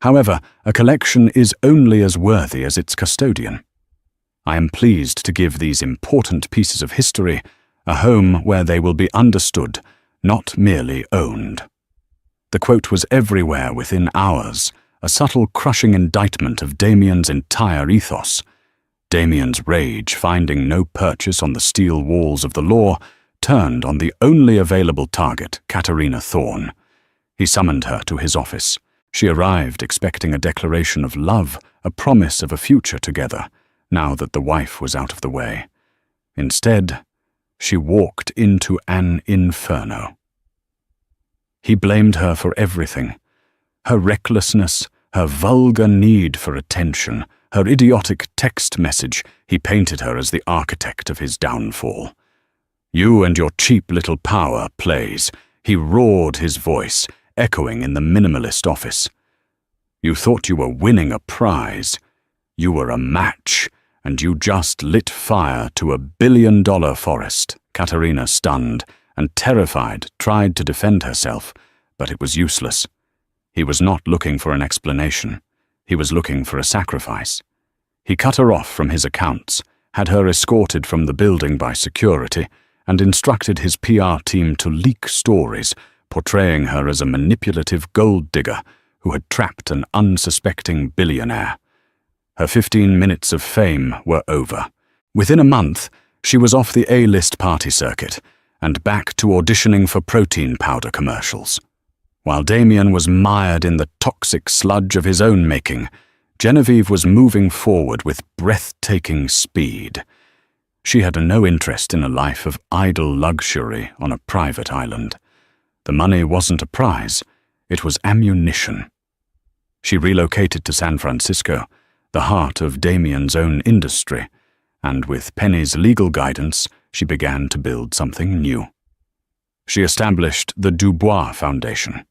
However, a collection is only as worthy as its custodian. I am pleased to give these important pieces of history a home where they will be understood, not merely owned." The quote was everywhere within hours, a subtle crushing indictment of Damien's entire ethos. Damien's rage, finding no purchase on the steel walls of the law, turned on the only available target, Katerina Thorne. He summoned her to his office. She arrived expecting a declaration of love, a promise of a future together, now that the wife was out of the way. Instead, she walked into an inferno. He blamed her for everything. Her recklessness, her vulgar need for attention, her idiotic text message. He painted her as the architect of his downfall. "You and your cheap little power plays," he roared, his voice echoing in the minimalist office. "You thought you were winning a prize. You were a match, and you just lit fire to a billion-dollar forest." Katerina, stunned and terrified, tried to defend herself, but it was useless. He was not looking for an explanation. He was looking for a sacrifice. He cut her off from his accounts, had her escorted from the building by security, and instructed his PR team to leak stories, portraying her as a manipulative gold digger who had trapped an unsuspecting billionaire. Her 15 minutes of fame were over. Within a month, she was off the A-list party circuit and back to auditioning for protein powder commercials. While Damien was mired in the toxic sludge of his own making, Genevieve was moving forward with breathtaking speed. She had no interest in a life of idle luxury on a private island. The money wasn't a prize, it was ammunition. She relocated to San Francisco, the heart of Damien's own industry, and with Penny's legal guidance, she began to build something new. She established the Dubois Foundation.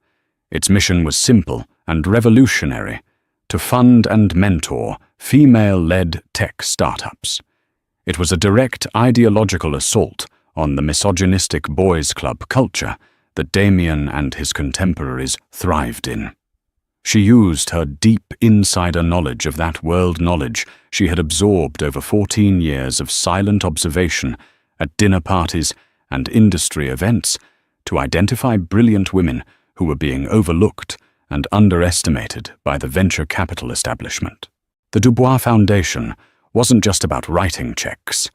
Its mission was simple and revolutionary: to fund and mentor female-led tech startups. It was a direct ideological assault on the misogynistic boys' club culture that Damien and his contemporaries thrived in. She used her deep insider knowledge of that world, knowledge she had absorbed over 14 years of silent observation at dinner parties and industry events, to identify brilliant women who were being overlooked and underestimated by the venture capital establishment. The Dubois Foundation wasn't just about writing checks.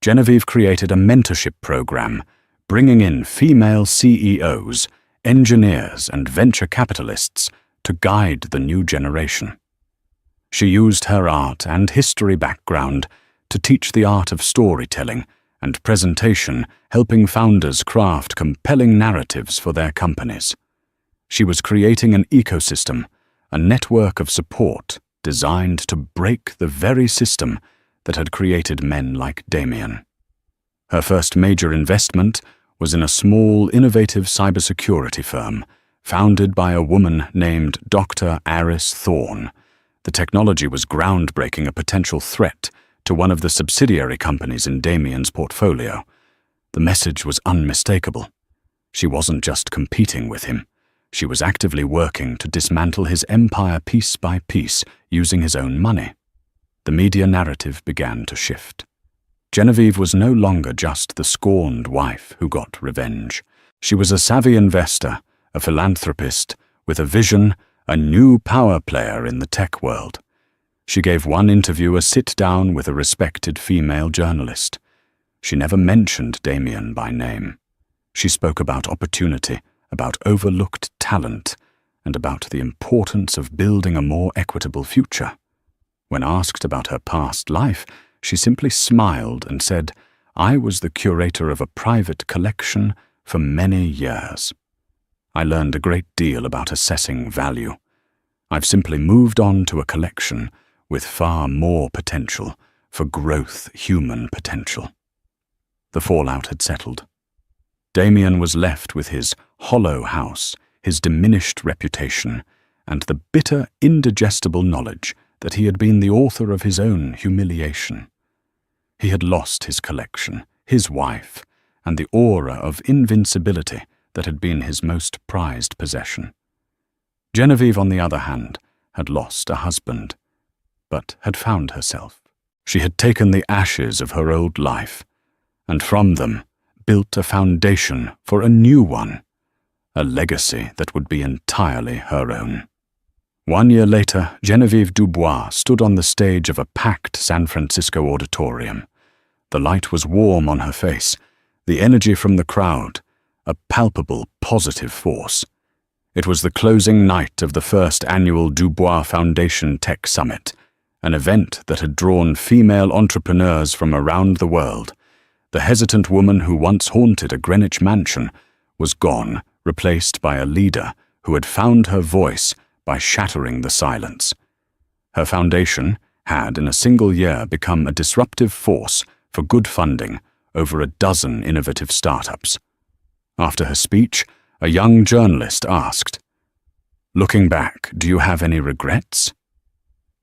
Genevieve created a mentorship program, bringing in female CEOs, engineers, and venture capitalists to guide the new generation. She used her art and history background to teach the art of storytelling and presentation, helping founders craft compelling narratives for their companies. She was creating an ecosystem, a network of support designed to break the very system that had created men like Damien. Her first major investment was in a small, innovative cybersecurity firm founded by a woman named Dr. Aris Thorne. The technology was groundbreaking, a potential threat to one of the subsidiary companies in Damien's portfolio. The message was unmistakable. She wasn't just competing with him. She was actively working to dismantle his empire piece by piece using his own money. The media narrative began to shift. Genevieve was no longer just the scorned wife who got revenge. She was a savvy investor, a philanthropist with a vision, a new power player in the tech world. She gave one interview a sit-down with a respected female journalist. She never mentioned Damien by name. She spoke about opportunity, about overlooked talent, and about the importance of building a more equitable future. When asked about her past life, she simply smiled and said, "I was the curator of a private collection for many years. I learned a great deal about assessing value. I've simply moved on to a collection with far more potential for growth, human potential." The fallout had settled. Damien was left with his hollow house, his diminished reputation, and the bitter, indigestible knowledge that he had been the author of his own humiliation. He had lost his collection, his wife, and the aura of invincibility that had been his most prized possession. Genevieve, on the other hand, had lost a husband, but had found herself. She had taken the ashes of her old life, and from them built a foundation for a new one, a legacy that would be entirely her own. 1 year later, Geneviève Dubois stood on the stage of a packed San Francisco auditorium. The light was warm on her face, the energy from the crowd, a palpable positive force. It was the closing night of the first annual Dubois Foundation Tech Summit, an event that had drawn female entrepreneurs from around the world. The hesitant woman who once haunted a Greenwich mansion was gone, replaced by a leader who had found her voice by shattering the silence. Her foundation had in a single year become a disruptive force for good funding over a dozen innovative startups. After her speech, a young journalist asked, "Looking back, do you have any regrets?"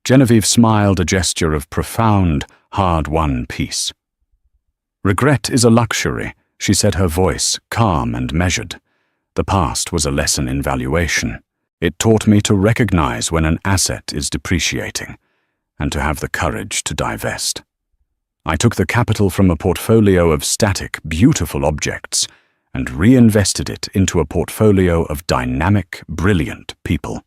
Geneviève smiled, a gesture of profound, hard-won peace. "Regret is a luxury," she said, her voice calm and measured. "The past was a lesson in valuation. It taught me to recognize when an asset is depreciating and to have the courage to divest. I took the capital from a portfolio of static, beautiful objects and reinvested it into a portfolio of dynamic, brilliant people.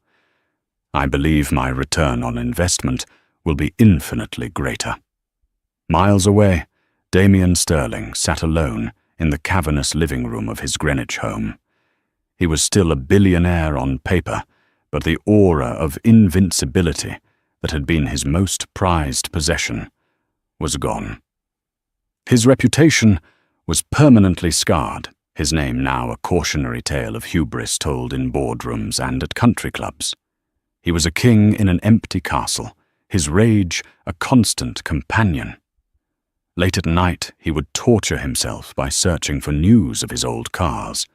I believe my return on investment will be infinitely greater." Miles away, Damien Sterling sat alone in the cavernous living room of his Greenwich home. He was still a billionaire on paper, but the aura of invincibility that had been his most prized possession was gone. His reputation was permanently scarred, his name now a cautionary tale of hubris told in boardrooms and at country clubs. He was a king in an empty castle, his rage a constant companion. Late at night, he would torture himself by searching for news of his old cars.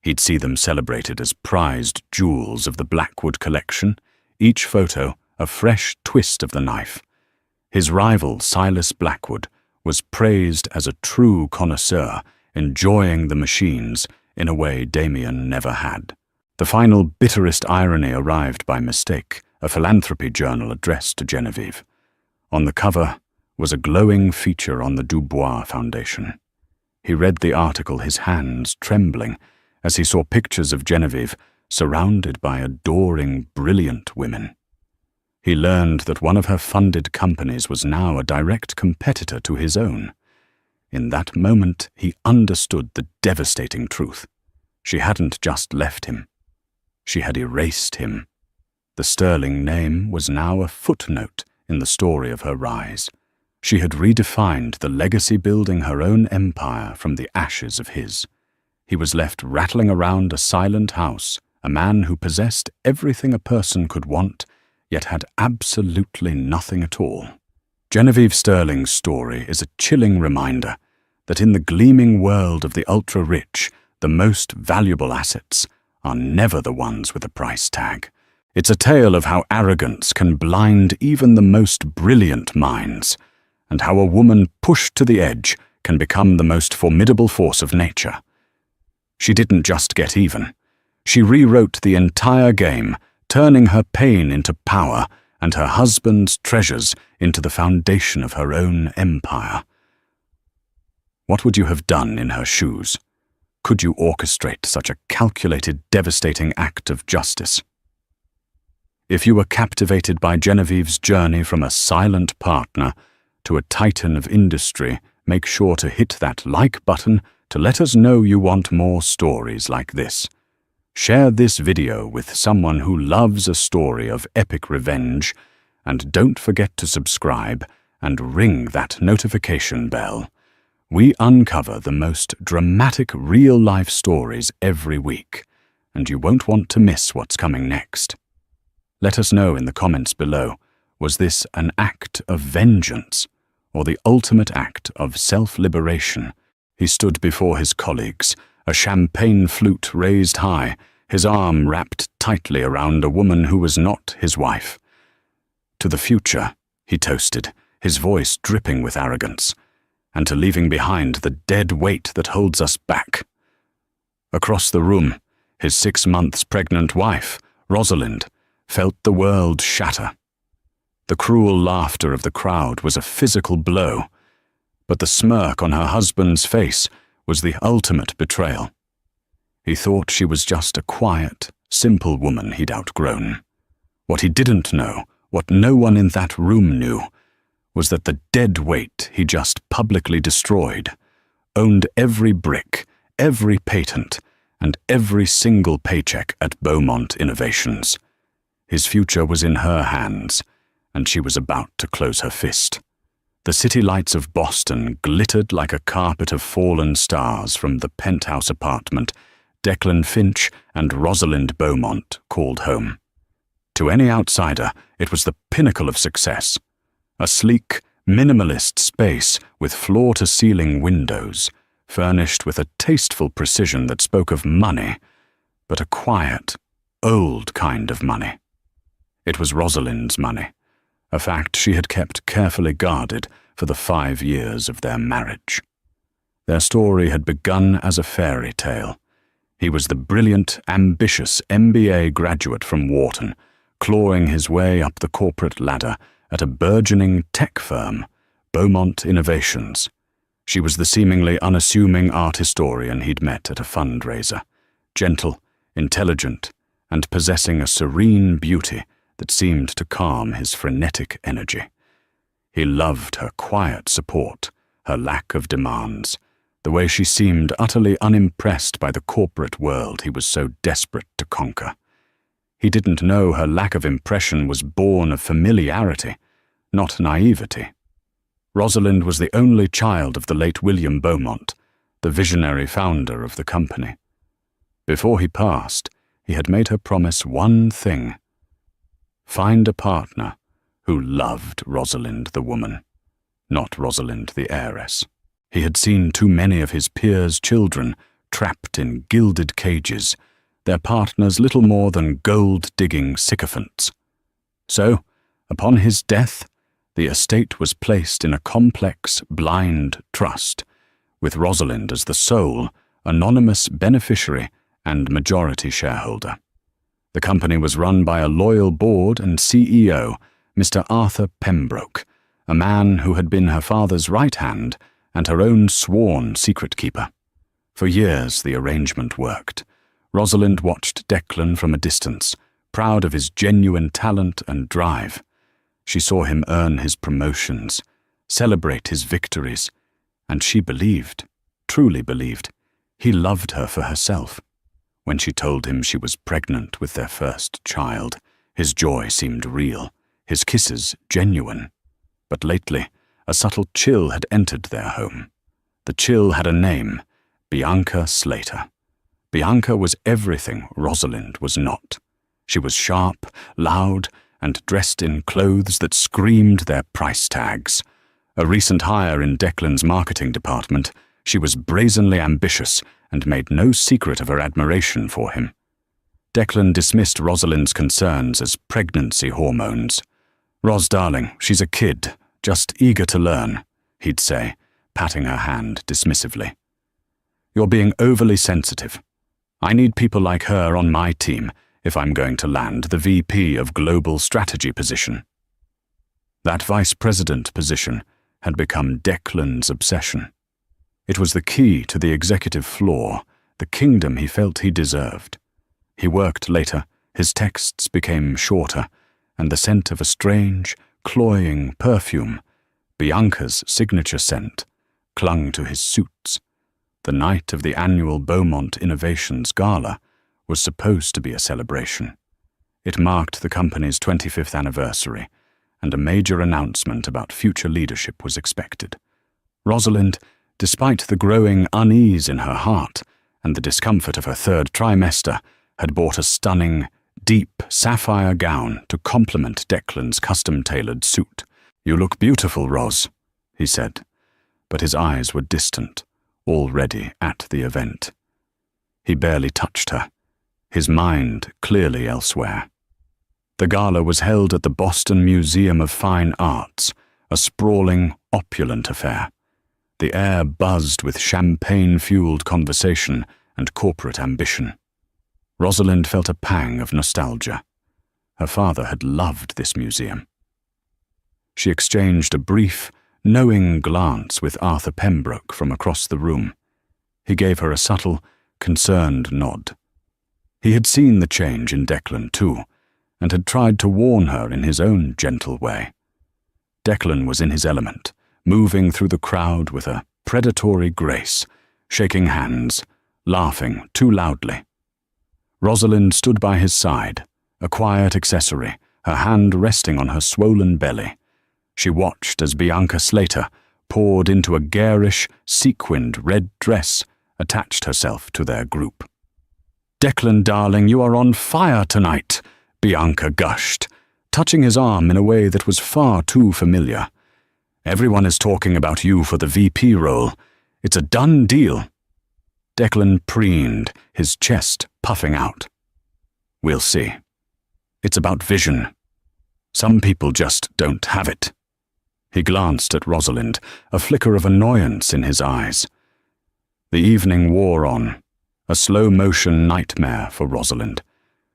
He'd see them celebrated as prized jewels of the Blackwood collection, each photo a fresh twist of the knife. His rival, Silas Blackwood, was praised as a true connoisseur, enjoying the machines in a way Damien never had. The final bitterest irony arrived by mistake, a philanthropy journal addressed to Geneviève. On the cover was a glowing feature on the Dubois Foundation. He read the article, his hands trembling, as he saw pictures of Geneviève surrounded by adoring, brilliant women. He learned that one of her funded companies was now a direct competitor to his own. In that moment, he understood the devastating truth. She hadn't just left him. She had erased him. The Sterling name was now a footnote in the story of her rise. She had redefined the legacy, building her own empire from the ashes of his. He was left rattling around a silent house, a man who possessed everything a person could want, yet had absolutely nothing at all. Geneviève Sterling's story is a chilling reminder that in the gleaming world of the ultra-rich, the most valuable assets are never the ones with a price tag. It's a tale of how arrogance can blind even the most brilliant minds, and how a woman pushed to the edge can become the most formidable force of nature. She didn't just get even. She rewrote the entire game, turning her pain into power and her husband's treasures into the foundation of her own empire. What would you have done in her shoes? Could you orchestrate such a calculated, devastating act of justice? If you were captivated by Genevieve's journey from a silent partner to a titan of industry, make sure to hit that like button to let us know you want more stories like this. Share this video with someone who loves a story of epic revenge, and don't forget to subscribe and ring that notification bell. We uncover the most dramatic real-life stories every week, and you won't want to miss what's coming next. Let us know in the comments below, was this an act of vengeance or the ultimate act of self-liberation? He stood before his colleagues, a champagne flute raised high, his arm wrapped tightly around a woman who was not his wife. To the future, he toasted, his voice dripping with arrogance, and to leaving behind the dead weight that holds us back. Across the room, his 6 months pregnant wife, Rosalind, felt the world shatter. The cruel laughter of the crowd was a physical blow, but the smirk on her husband's face was the ultimate betrayal. He thought she was just a quiet, simple woman he'd outgrown. What he didn't know, what no one in that room knew, was that the dead weight he just publicly destroyed owned every brick, every patent, and every single paycheck at Beaumont Innovations. His future was in her hands, and she was about to close her fist. The city lights of Boston glittered like a carpet of fallen stars from the penthouse apartment Declan Finch and Rosalind Beaumont called home. To any outsider, it was the pinnacle of success. A sleek, minimalist space with floor-to-ceiling windows, furnished with a tasteful precision that spoke of money, but a quiet, old kind of money. It was Rosalind's money, a fact she had kept carefully guarded for the 5 years of their marriage. Their story had begun as a fairy tale. He was the brilliant, ambitious MBA graduate from Wharton, clawing his way up the corporate ladder at a burgeoning tech firm, Beaumont Innovations. She was the seemingly unassuming art historian he'd met at a fundraiser, gentle, intelligent, and possessing a serene beauty that seemed to calm his frenetic energy. He loved her quiet support, her lack of demands, the way she seemed utterly unimpressed by the corporate world he was so desperate to conquer. He didn't know her lack of impression was born of familiarity, not naivety. Rosalind was the only child of the late William Beaumont, the visionary founder of the company. Before he passed, he had made her promise one thing: find a partner who loved Rosalind the woman, not Rosalind the heiress. He had seen too many of his peers' children trapped in gilded cages, their partners little more than gold-digging sycophants. So, upon his death, the estate was placed in a complex, blind trust, with Rosalind as the sole, anonymous beneficiary and majority shareholder. The company was run by a loyal board and CEO, Mr. Arthur Pembroke, a man who had been her father's right hand and her own sworn secret keeper. For years the arrangement worked. Rosalind watched Declan from a distance, proud of his genuine talent and drive. She saw him earn his promotions, celebrate his victories, and she believed, truly believed, he loved her for herself. When she told him she was pregnant with their first child, his joy seemed real, his kisses genuine. But lately, a subtle chill had entered their home. The chill had a name: Bianca Slater. Bianca was everything Rosalind was not. She was sharp, loud, and dressed in clothes that screamed their price tags. A recent hire in Declan's marketing department, she was brazenly ambitious and made no secret of her admiration for him. Declan dismissed Rosalind's concerns as pregnancy hormones. "Ros, darling, she's a kid, just eager to learn," he'd say, patting her hand dismissively. "You're being overly sensitive. I need people like her on my team if I'm going to land the VP of Global Strategy position." That vice president position had become Declan's obsession. It was the key to the executive floor, the kingdom he felt he deserved. He worked later, his texts became shorter, and the scent of a strange, cloying perfume, Bianca's signature scent, clung to his suits. The night of the annual Beaumont Innovations Gala was supposed to be a celebration. It marked the company's 25th anniversary, and a major announcement about future leadership was expected. Rosalind, despite the growing unease in her heart and the discomfort of her 3rd trimester, had bought a stunning, deep sapphire gown to complement Declan's custom-tailored suit. "You look beautiful, Ros," he said, but his eyes were distant, already at the event. He barely touched her, his mind clearly elsewhere. The gala was held at the Boston Museum of Fine Arts, a sprawling, opulent affair. The air buzzed with champagne-fueled conversation and corporate ambition. Rosalind felt a pang of nostalgia. Her father had loved this museum. She exchanged a brief, knowing glance with Arthur Pembroke from across the room. He gave her a subtle, concerned nod. He had seen the change in Declan too, and had tried to warn her in his own gentle way. Declan was in his element, moving through the crowd with a predatory grace, shaking hands, laughing too loudly. Rosalind stood by his side, a quiet accessory, her hand resting on her swollen belly. She watched as Bianca Slater poured into a garish, sequined red dress, attached herself to their group. "Declan, darling, you are on fire tonight," Bianca gushed, touching his arm in a way that was far too familiar. "Everyone is talking about you for the VP role. It's a done deal." Declan preened, his chest puffing out. "We'll see. It's about vision. Some people just don't have it." He glanced at Rosalind, a flicker of annoyance in his eyes. The evening wore on, a slow-motion nightmare for Rosalind.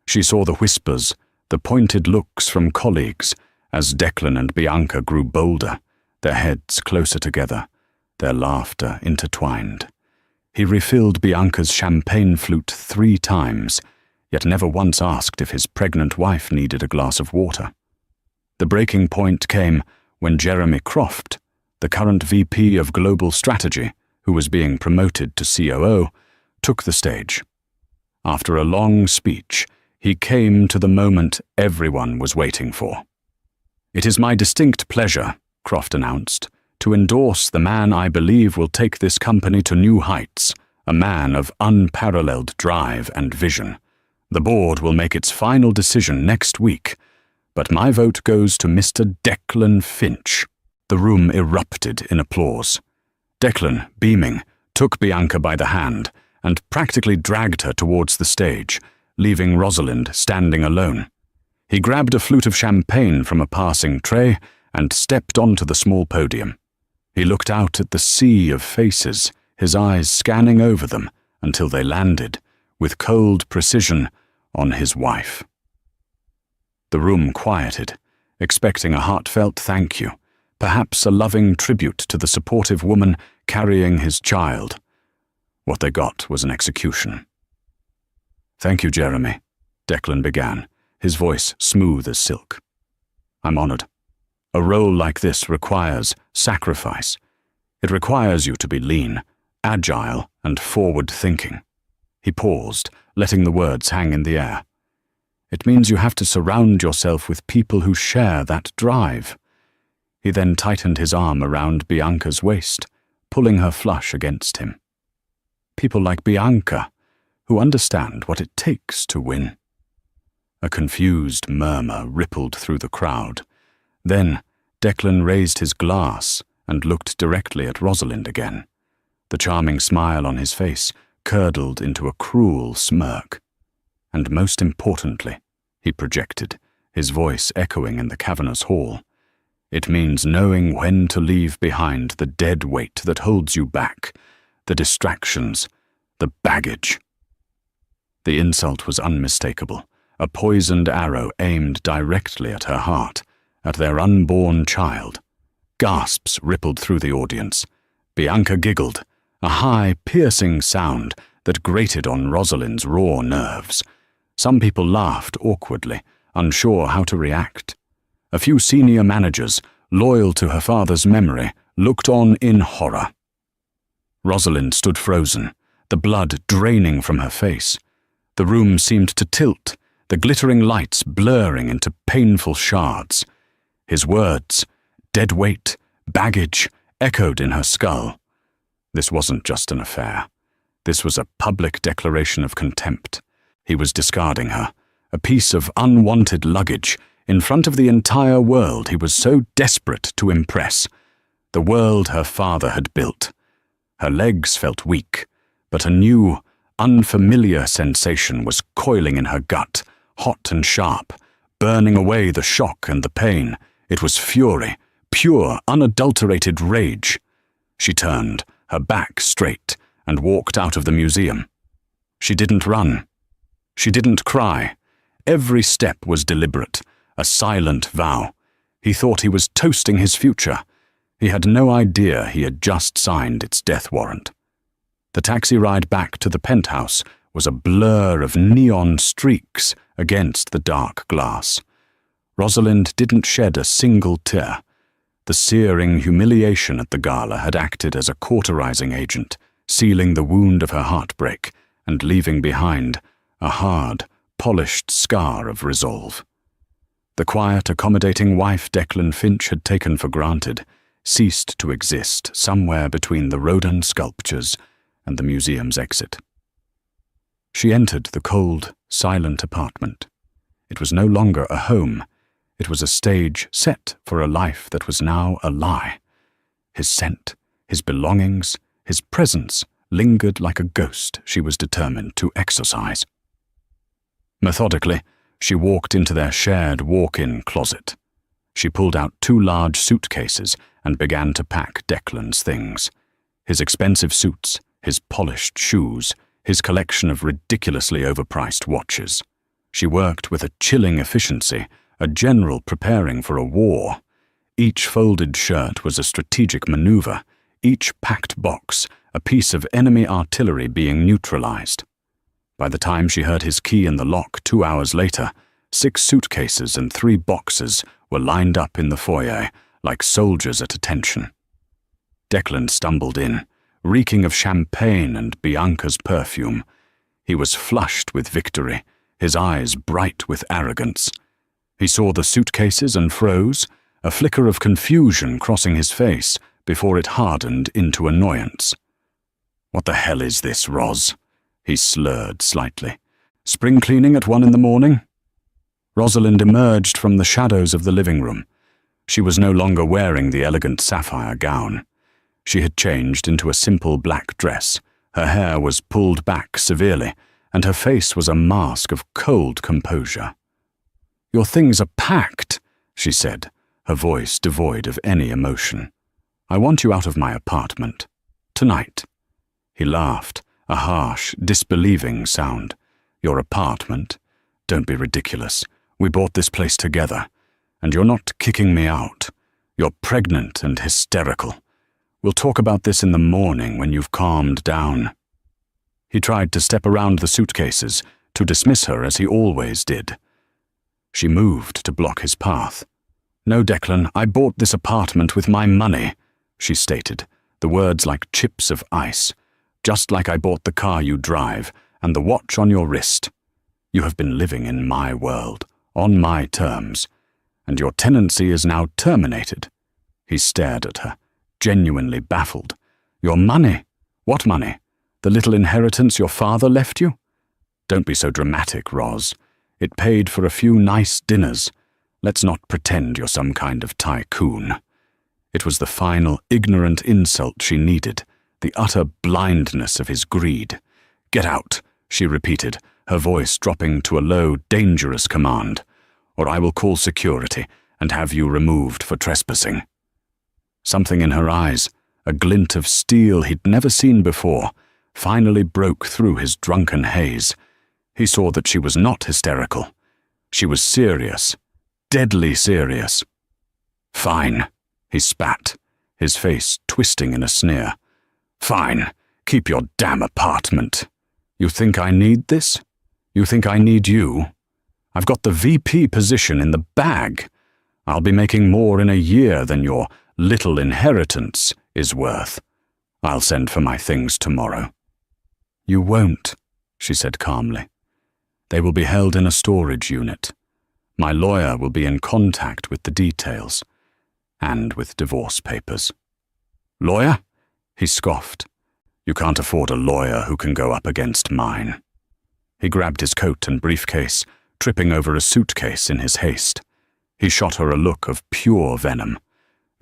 She saw the whispers, the pointed looks from colleagues, as Declan and Bianca grew bolder, their heads closer together, their laughter intertwined. He refilled Bianca's champagne flute 3 times, yet never once asked if his pregnant wife needed a glass of water. The breaking point came when Jeremy Croft, the current VP of Global Strategy, who was being promoted to COO, took the stage. After a long speech, he came to the moment everyone was waiting for. "It is my distinct pleasure," Croft announced, "to endorse the man I believe will take this company to new heights, a man of unparalleled drive and vision. The board will make its final decision next week, but my vote goes to Mr. Declan Finch." The room erupted in applause. Declan, beaming, took Bianca by the hand and practically dragged her towards the stage, leaving Rosalind standing alone. He grabbed a flute of champagne from a passing tray and stepped onto the small podium. He looked out at the sea of faces, his eyes scanning over them until they landed, with cold precision, on his wife. The room quieted, expecting a heartfelt thank you, perhaps a loving tribute to the supportive woman carrying his child. What they got was an execution. "Thank you, Jeremy," Declan began, his voice smooth as silk. "I'm honored. A role like this requires sacrifice. It requires you to be lean, agile, and forward-thinking." He paused, letting the words hang in the air. "It means you have to surround yourself with people who share that drive." He then tightened his arm around Bianca's waist, pulling her flush against him. "People like Bianca, who understand what it takes to win." A confused murmur rippled through the crowd. Then Declan raised his glass and looked directly at Rosalind again. The charming smile on his face curdled into a cruel smirk. And most importantly, he projected, his voice echoing in the cavernous hall, "It means knowing when to leave behind the dead weight that holds you back, the distractions, the baggage." The insult was unmistakable, a poisoned arrow aimed directly at her heart, at their unborn child. Gasps rippled through the audience. Bianca giggled, a high, piercing sound that grated on Rosalind's raw nerves. Some people laughed awkwardly, unsure how to react. A few senior managers, loyal to her father's memory, looked on in horror. Rosalind stood frozen, the blood draining from her face. The room seemed to tilt, the glittering lights blurring into painful shards. His words, dead weight, baggage, echoed in her skull. This wasn't just an affair. This was a public declaration of contempt. He was discarding her, a piece of unwanted luggage, in front of the entire world he was so desperate to impress. The world her father had built. Her legs felt weak, but a new, unfamiliar sensation was coiling in her gut, hot and sharp, burning away the shock and the pain. It was fury, pure, unadulterated rage. She turned, her back straight, and walked out of the museum. She didn't run. She didn't cry. Every step was deliberate, a silent vow. He thought he was toasting his future. He had no idea he had just signed its death warrant. The taxi ride back to the penthouse was a blur of neon streaks against the dark glass. Rosalind didn't shed a single tear. The searing humiliation at the gala had acted as a cauterizing agent, sealing the wound of her heartbreak and leaving behind a hard, polished scar of resolve. The quiet, accommodating wife Declan Finch had taken for granted ceased to exist somewhere between the Rodin sculptures and the museum's exit. She entered the cold, silent apartment. It was no longer a home. It was a stage set for a life that was now a lie. His scent, his belongings, his presence lingered like a ghost she was determined to exorcise. Methodically, she walked into their shared walk-in closet. She pulled out 2 large suitcases and began to pack Declan's things. His expensive suits, his polished shoes, his collection of ridiculously overpriced watches. She worked with a chilling efficiency, a general preparing for a war. Each folded shirt was a strategic maneuver, each packed box a piece of enemy artillery being neutralized. By the time she heard his key in the lock 2 hours later, 6 suitcases and 3 boxes were lined up in the foyer like soldiers at attention. Declan stumbled in, reeking of champagne and Bianca's perfume. He was flushed with victory, his eyes bright with arrogance. He saw the suitcases and froze, a flicker of confusion crossing his face before it hardened into annoyance. "What the hell is this, Ros?" he slurred slightly. "Spring cleaning at 1 in the morning?" Rosalind emerged from the shadows of the living room. She was no longer wearing the elegant sapphire gown. She had changed into a simple black dress. Her hair was pulled back severely, and her face was a mask of cold composure. "Your things are packed," she said, her voice devoid of any emotion. "I want you out of my apartment. Tonight." He laughed, a harsh, disbelieving sound. "Your apartment? Don't be ridiculous. We bought this place together. And you're not kicking me out. You're pregnant and hysterical. We'll talk about this in the morning when you've calmed down." He tried to step around the suitcases, to dismiss her as he always did. She moved to block his path. "No, Declan, I bought this apartment with my money," she stated, the words like chips of ice. "Just like I bought the car you drive and the watch on your wrist. You have been living in my world, on my terms, and your tenancy is now terminated." He stared at her, genuinely baffled. "Your money? What money? The little inheritance your father left you?" "Don't be so dramatic, Ros. It paid for a few nice dinners. Let's not pretend you're some kind of tycoon." It was the final ignorant insult she needed, the utter blindness of his greed. "Get out," she repeated, her voice dropping to a low, dangerous command, "or I will call security and have you removed for trespassing." Something in her eyes, a glint of steel he'd never seen before, finally broke through his drunken haze. He saw that she was not hysterical. She was serious, deadly serious. "Fine," he spat, his face twisting in a sneer. "Fine, keep your damn apartment. You think I need this? You think I need you? I've got the VP position in the bag. I'll be making more in a year than your little inheritance is worth. I'll send for my things tomorrow." "You won't," she said calmly. "They will be held in a storage unit. My lawyer will be in contact with the details, and with divorce papers." "Lawyer?" he scoffed. "You can't afford a lawyer who can go up against mine." He grabbed his coat and briefcase, tripping over a suitcase in his haste. He shot her a look of pure venom.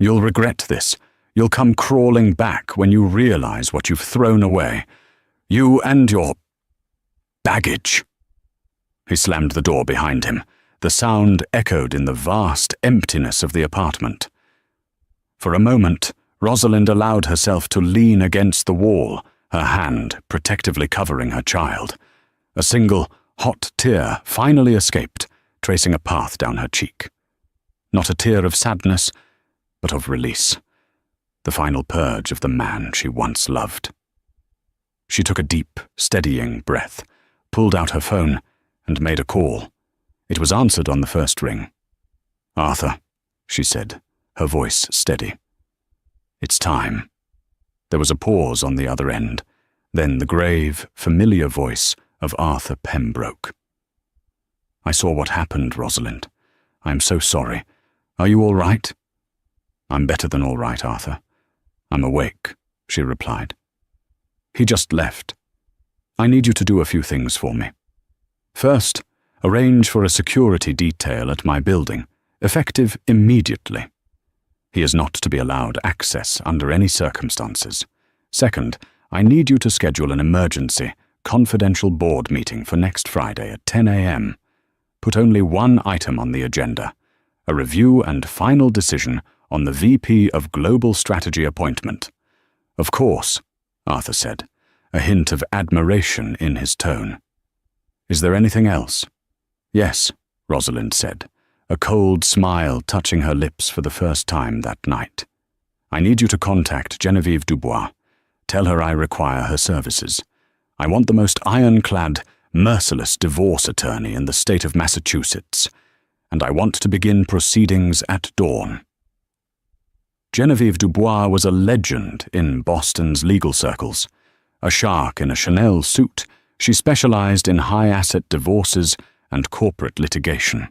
"You'll regret this. You'll come crawling back when you realize what you've thrown away. You and your baggage." He slammed the door behind him. The sound echoed in the vast emptiness of the apartment. For a moment, Rosalind allowed herself to lean against the wall, her hand protectively covering her child. A single, hot tear finally escaped, tracing a path down her cheek. Not a tear of sadness, but of release. The final purge of the man she once loved. She took a deep, steadying breath, pulled out her phone, and made a call. It was answered on the first ring. "Arthur," she said, her voice steady. "It's time." There was a pause on the other end, then the grave, familiar voice of Arthur Pembroke. "I saw what happened, Rosalind. I am so sorry. Are you all right?" "I'm better than all right, Arthur. I'm awake," she replied. He just left. "I need you to do a few things for me. First, arrange for a security detail at my building, effective immediately. He is not to be allowed access under any circumstances. Second, I need you to schedule an emergency, confidential board meeting for next Friday at 10 a.m. Put only one item on the agenda, a review and final decision on the VP of Global Strategy appointment." "Of course," Arthur said, a hint of admiration in his tone. "Is there anything else?" "Yes," Rosalind said, a cold smile touching her lips for the first time that night. "I need you to contact Genevieve Dubois. Tell her I require her services. I want the most ironclad, merciless divorce attorney in the state of Massachusetts, and I want to begin proceedings at dawn." Genevieve Dubois was a legend in Boston's legal circles. A shark in a Chanel suit, she specialized in high-asset divorces and corporate litigation.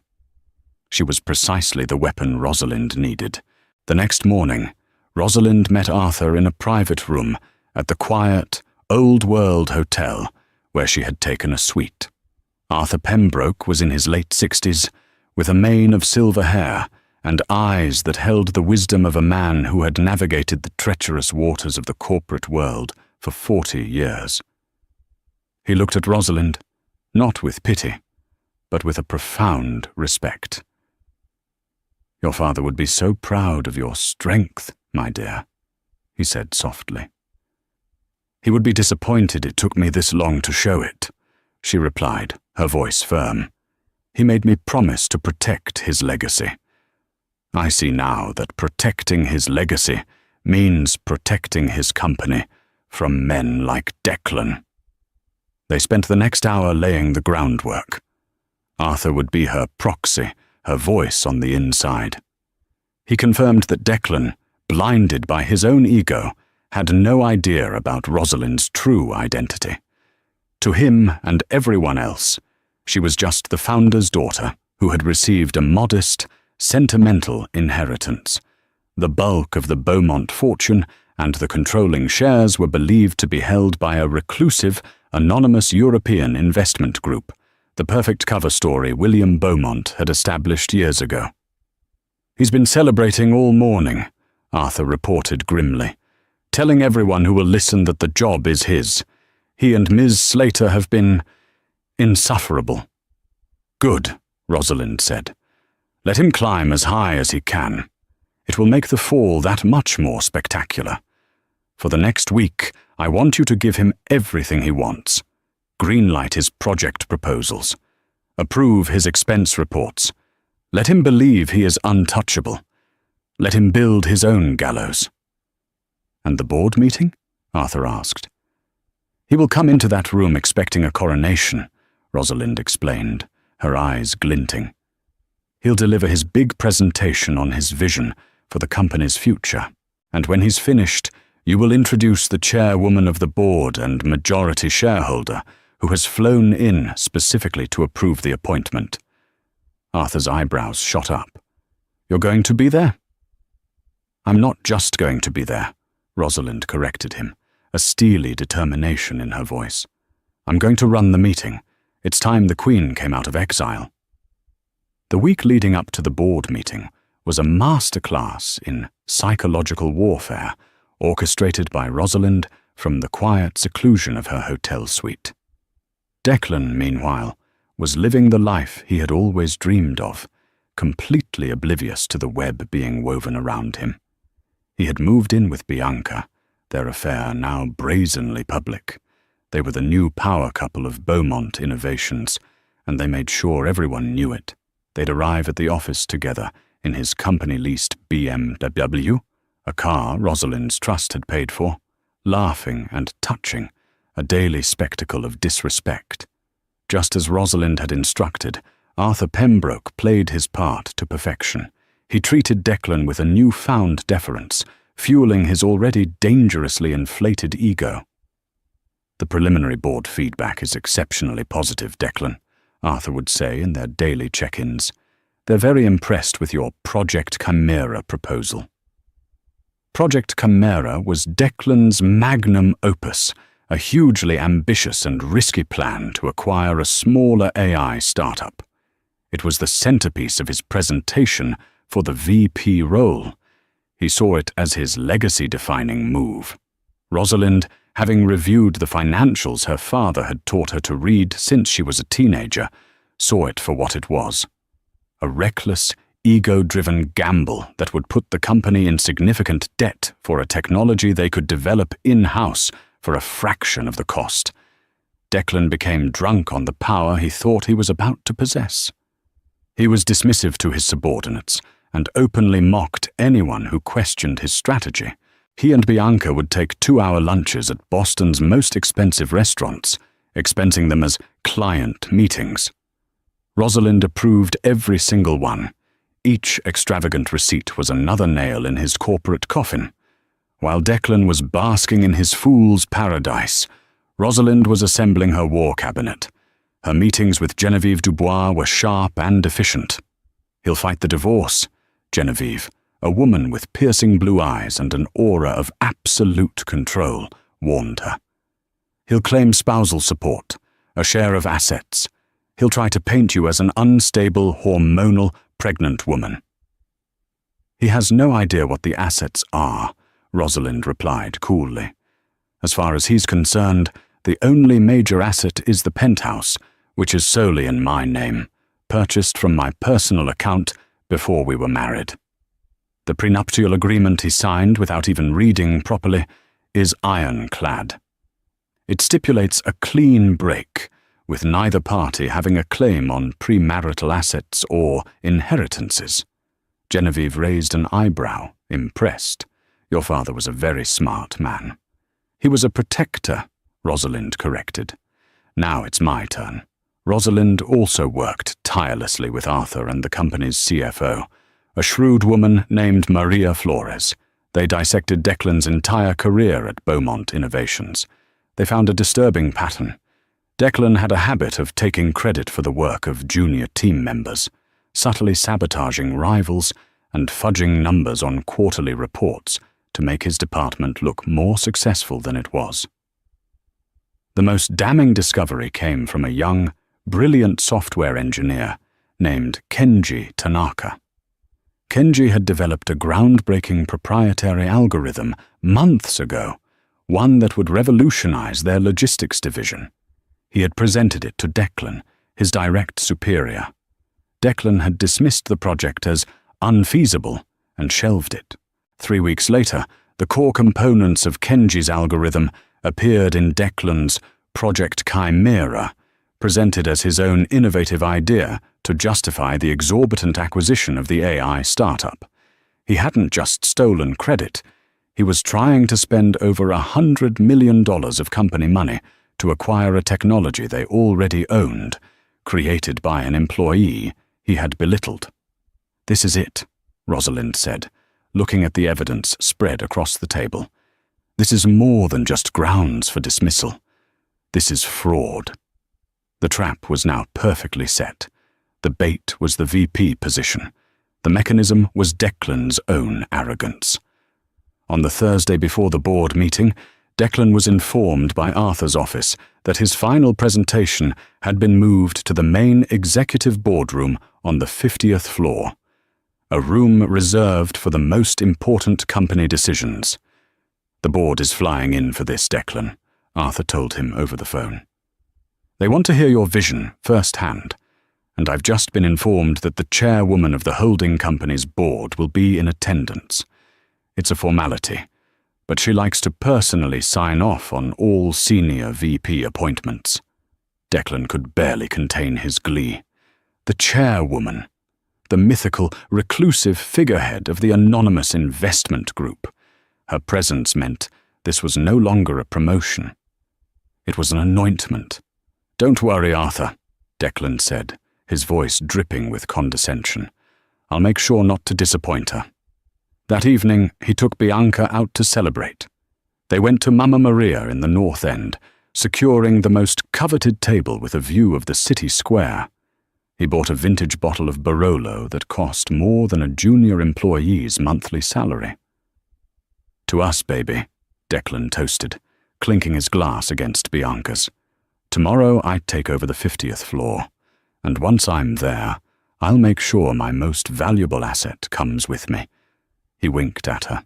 She was precisely the weapon Rosalind needed. The next morning, Rosalind met Arthur in a private room at the quiet, old-world hotel where she had taken a suite. Arthur Pembroke was in his late 60s, with a mane of silver hair and eyes that held the wisdom of a man who had navigated the treacherous waters of the corporate world for 40 years. He looked at Rosalind, not with pity, but with a profound respect. "Your father would be so proud of your strength, my dear," he said softly. "He would be disappointed it took me this long to show it," she replied, her voice firm. "He made me promise to protect his legacy. I see now that protecting his legacy means protecting his company from men like Declan." They spent the next hour laying the groundwork. Arthur would be her proxy, her voice on the inside. He confirmed that Declan, blinded by his own ego, had no idea about Rosalind's true identity. To him and everyone else, she was just the founder's daughter who had received a modest, sentimental inheritance. The bulk of the Beaumont fortune and the controlling shares were believed to be held by a reclusive, anonymous European investment group, the perfect cover story William Beaumont had established years ago. "He's been celebrating all morning," Arthur reported grimly, "telling everyone who will listen that the job is his. He and Ms. Slater have been insufferable." "Good," Rosalind said. "Let him climb as high as he can. It will make the fall that much more spectacular. For the next week, I want you to give him everything he wants. Greenlight his project proposals. Approve his expense reports. Let him believe he is untouchable. Let him build his own gallows." "And the board meeting?" Arthur asked. "He will come into that room expecting a coronation," Rosalind explained, her eyes glinting. "He'll deliver his big presentation on his vision for the company's future, and when he's finished, you will introduce the chairwoman of the board and majority shareholder who has flown in specifically to approve the appointment." Arthur's eyebrows shot up. "You're going to be there?" "I'm not just going to be there," Rosalind corrected him, a steely determination in her voice. "I'm going to run the meeting. It's time the Queen came out of exile." The week leading up to the board meeting was a masterclass in psychological warfare, orchestrated by Rosalind from the quiet seclusion of her hotel suite. Declan, meanwhile, was living the life he had always dreamed of, completely oblivious to the web being woven around him. He had moved in with Bianca, their affair now brazenly public. They were the new power couple of Beaumont Innovations, and they made sure everyone knew it. They'd arrive at the office together in his company-leased BMW, a car Rosalind's trust had paid for, laughing and touching a daily spectacle of disrespect. Just as Rosalind had instructed, Arthur Pembroke played his part to perfection. He treated Declan with a newfound deference, fueling his already dangerously inflated ego. "The preliminary board feedback is exceptionally positive, Declan," Arthur would say in their daily check-ins. "They're very impressed with your Project Chimera proposal." Project Chimera was Declan's magnum opus, a hugely ambitious and risky plan to acquire a smaller AI startup. It was the centerpiece of his presentation for the VP role. He saw it as his legacy-defining move. Rosalind, having reviewed the financials her father had taught her to read since she was a teenager, saw it for what it was: a reckless, ego-driven gamble that would put the company in significant debt for a technology they could develop in-house for a fraction of the cost. Declan became drunk on the power he thought he was about to possess. He was dismissive to his subordinates and openly mocked anyone who questioned his strategy. He and Bianca would take 2-hour lunches at Boston's most expensive restaurants, expensing them as client meetings. Rosalind approved every single one. Each extravagant receipt was another nail in his corporate coffin. While Declan was basking in his fool's paradise, Rosalind was assembling her war cabinet. Her meetings with Genevieve Dubois were sharp and efficient. "He'll fight the divorce," Genevieve, a woman with piercing blue eyes and an aura of absolute control, warned her. "He'll claim spousal support, a share of assets. He'll try to paint you as an unstable, hormonal, pregnant woman." "He has no idea what the assets are," Rosalind replied coolly. "As far as he's concerned, the only major asset is the penthouse, which is solely in my name, purchased from my personal account before we were married. The prenuptial agreement he signed without even reading properly is ironclad. It stipulates a clean break, with neither party having a claim on premarital assets or inheritances." Genevieve raised an eyebrow, impressed. "Your father was a very smart man." "He was a protector," Rosalind corrected. "Now it's my turn." Rosalind also worked tirelessly with Arthur and the company's CFO, a shrewd woman named Maria Flores. They dissected Declan's entire career at Beaumont Innovations. They found a disturbing pattern. Declan had a habit of taking credit for the work of junior team members, subtly sabotaging rivals and fudging numbers on quarterly reports to make his department look more successful than it was. The most damning discovery came from a young, brilliant software engineer named Kenji Tanaka. Kenji had developed a groundbreaking proprietary algorithm months ago, one that would revolutionize their logistics division. He had presented it to Declan, his direct superior. Declan had dismissed the project as unfeasible and shelved it. 3 weeks later, the core components of Kenji's algorithm appeared in Declan's Project Chimera, presented as his own innovative idea to justify the exorbitant acquisition of the AI startup. He hadn't just stolen credit, he was trying to spend over $100 million of company money to acquire a technology they already owned, created by an employee he had belittled. "This is it," Rosalind said, looking at the evidence spread across the table. "This is more than just grounds for dismissal. This is fraud." The trap was now perfectly set. The bait was the VP position. The mechanism was Declan's own arrogance. On the Thursday before the board meeting, Declan was informed by Arthur's office that his final presentation had been moved to the main executive boardroom on the 50th floor, a room reserved for the most important company decisions. "The board is flying in for this, Declan," Arthur told him over the phone. "They want to hear your vision firsthand, and I've just been informed that the chairwoman of the holding company's board will be in attendance. It's a formality, but she likes to personally sign off on all senior VP appointments." Declan could barely contain his glee. The chairwoman, the mythical, reclusive figurehead of the anonymous investment group. Her presence meant this was no longer a promotion. It was an anointment. "Don't worry, Arthur," Declan said, his voice dripping with condescension. "I'll make sure not to disappoint her." That evening, he took Bianca out to celebrate. They went to Mamma Maria in the North End, securing the most coveted table with a view of the city square. He bought a vintage bottle of Barolo that cost more than a junior employee's monthly salary. "To us, baby," Declan toasted, clinking his glass against Bianca's. "Tomorrow I take over the 50th floor, and once I'm there, I'll make sure my most valuable asset comes with me." He winked at her.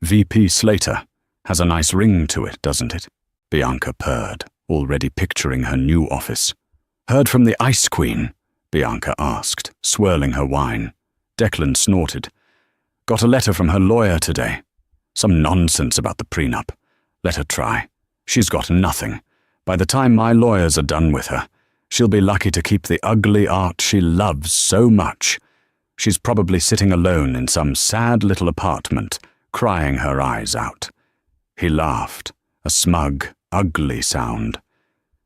"VP Slater has a nice ring to it, doesn't it?" Bianca purred, already picturing her new office. "Heard from the Ice Queen?" Bianca asked, swirling her wine. Declan snorted. "Got a letter from her lawyer today. Some nonsense about the prenup. Let her try. She's got nothing. By the time my lawyers are done with her, she'll be lucky to keep the ugly art she loves so much. She's probably sitting alone in some sad little apartment, crying her eyes out." He laughed, a smug, ugly sound.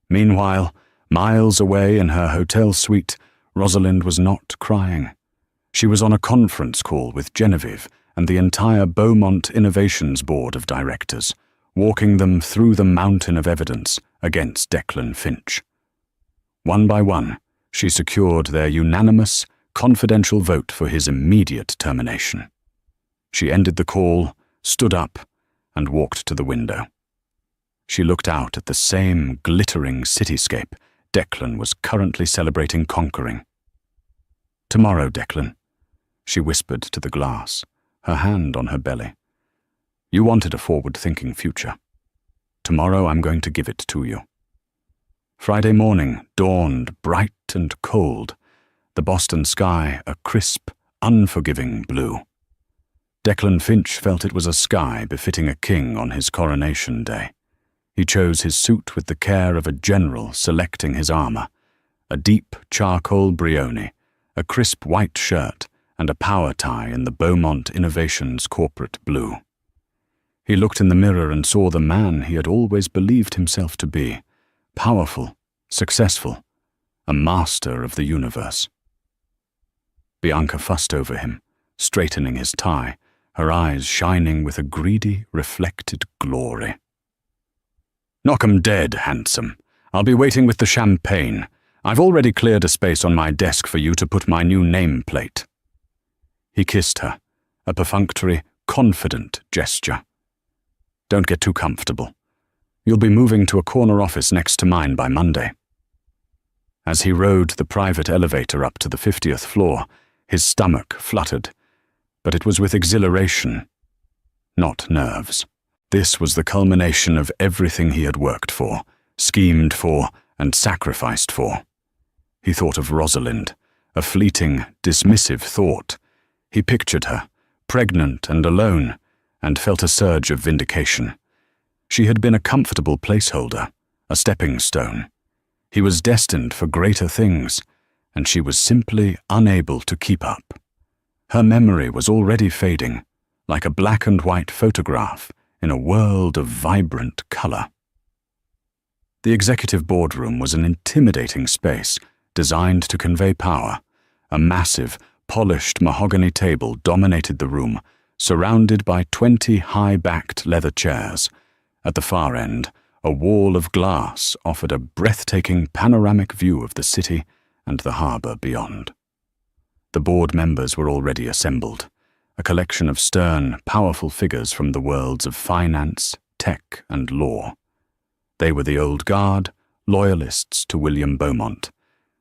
Meanwhile, miles away in her hotel suite, Rosalind was not crying. She was on a conference call with Genevieve and the entire Beaumont Innovations Board of Directors, walking them through the mountain of evidence against Declan Finch. One by one, she secured their unanimous, confidential vote for his immediate termination. She ended the call, stood up, and walked to the window. She looked out at the same glittering cityscape Declan was currently celebrating conquering. "Tomorrow, Declan," she whispered to the glass, her hand on her belly. "You wanted a forward-thinking future. Tomorrow I'm going to give it to you." Friday morning dawned bright and cold, the Boston sky a crisp, unforgiving blue. Declan Finch felt it was a sky befitting a king on his coronation day. He chose his suit with the care of a general selecting his armor, a deep charcoal brioni, a crisp white shirt, and a power tie in the Beaumont Innovations corporate blue. He looked in the mirror and saw the man he had always believed himself to be, powerful, successful, a master of the universe. Bianca fussed over him, straightening his tie, her eyes shining with a greedy, reflected glory. "Knock 'em dead, handsome. I'll be waiting with the champagne. I've already cleared a space on my desk for you to put my new nameplate." He kissed her, a perfunctory, confident gesture. "Don't get too comfortable. You'll be moving to a corner office next to mine by Monday." As he rode the private elevator up to the 50th floor, his stomach fluttered, but it was with exhilaration, not nerves. This was the culmination of everything he had worked for, schemed for, and sacrificed for. He thought of Rosalind, a fleeting, dismissive thought. He pictured her, pregnant and alone, and felt a surge of vindication. She had been a comfortable placeholder, a stepping stone. He was destined for greater things, and she was simply unable to keep up. Her memory was already fading, like a black and white photograph in a world of vibrant color. The executive boardroom was an intimidating space designed to convey power. A massive, polished mahogany table dominated the room, surrounded by 20 high-backed leather chairs. At the far end, a wall of glass offered a breathtaking panoramic view of the city and the harbor beyond. The board members were already assembled, a collection of stern, powerful figures from the worlds of finance, tech, and law. They were the old guard, loyalists to William Beaumont,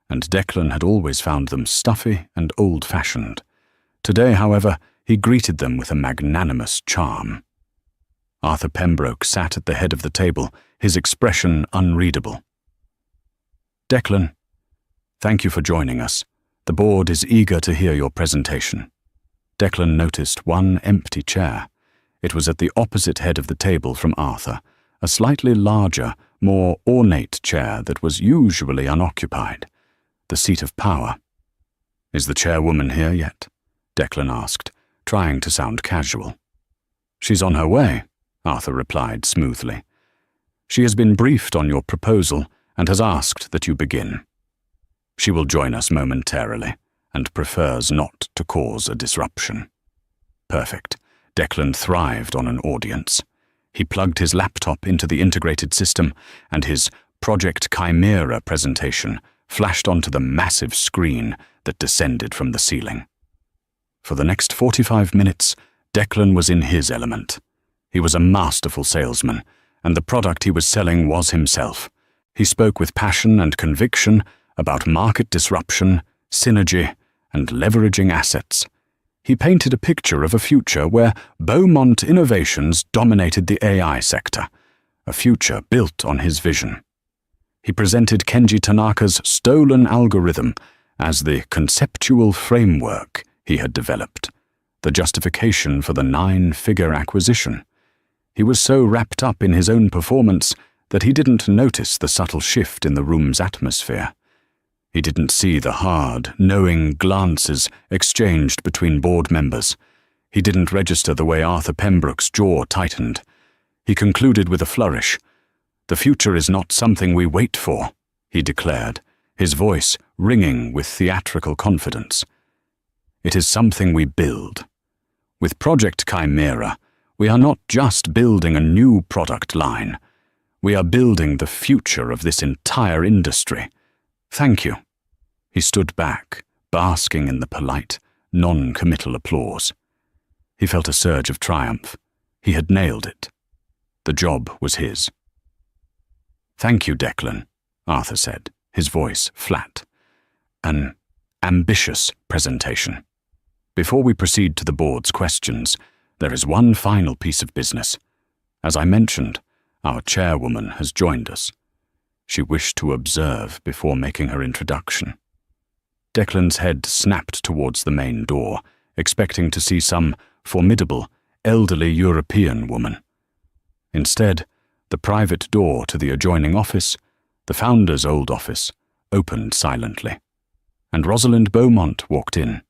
and Declan had always found them stuffy and old-fashioned. Today, however, he greeted them with a magnanimous charm. Arthur Pembroke sat at the head of the table, his expression unreadable. "Declan, thank you for joining us. The board is eager to hear your presentation." Declan noticed one empty chair. It was at the opposite head of the table from Arthur, a slightly larger, more ornate chair that was usually unoccupied, the seat of power. "Is the chairwoman here yet?" Declan asked, trying to sound casual. "She's on her way," Arthur replied smoothly. She has been briefed on your proposal and has asked that you begin. She will join us momentarily and prefers not to cause a disruption." Perfect. Declan thrived on an audience. He plugged his laptop into the integrated system, and his Project Chimera presentation flashed onto the massive screen that descended from the ceiling. For the next 45 minutes, Declan was in his element. He was a masterful salesman, and the product he was selling was himself. He spoke with passion and conviction about market disruption, synergy, and leveraging assets. He painted a picture of a future where Beaumont Innovations dominated the AI sector, a future built on his vision. He presented Kenji Tanaka's stolen algorithm as the conceptual framework he had developed, the justification for the 9-figure acquisition. He was so wrapped up in his own performance that he didn't notice the subtle shift in the room's atmosphere. He didn't see the hard, knowing glances exchanged between board members. He didn't register the way Arthur Pembroke's jaw tightened. He concluded with a flourish. "The future is not something we wait for," he declared, his voice ringing with theatrical confidence. "It is something we build. With Project Chimera, we are not just building a new product line. We are building the future of this entire industry. Thank you." He stood back, basking in the polite, non-committal applause. He felt a surge of triumph. He had nailed it. The job was his. "Thank you, Declan," Arthur said, his voice flat. "An ambitious presentation. Before we proceed to the board's questions, there is one final piece of business. As I mentioned, our chairwoman has joined us. She wished to observe before making her introduction." Declan's head snapped towards the main door, expecting to see some formidable, elderly European woman. Instead, the private door to the adjoining office, the founder's old office, opened silently, and Rosalind Beaumont walked in.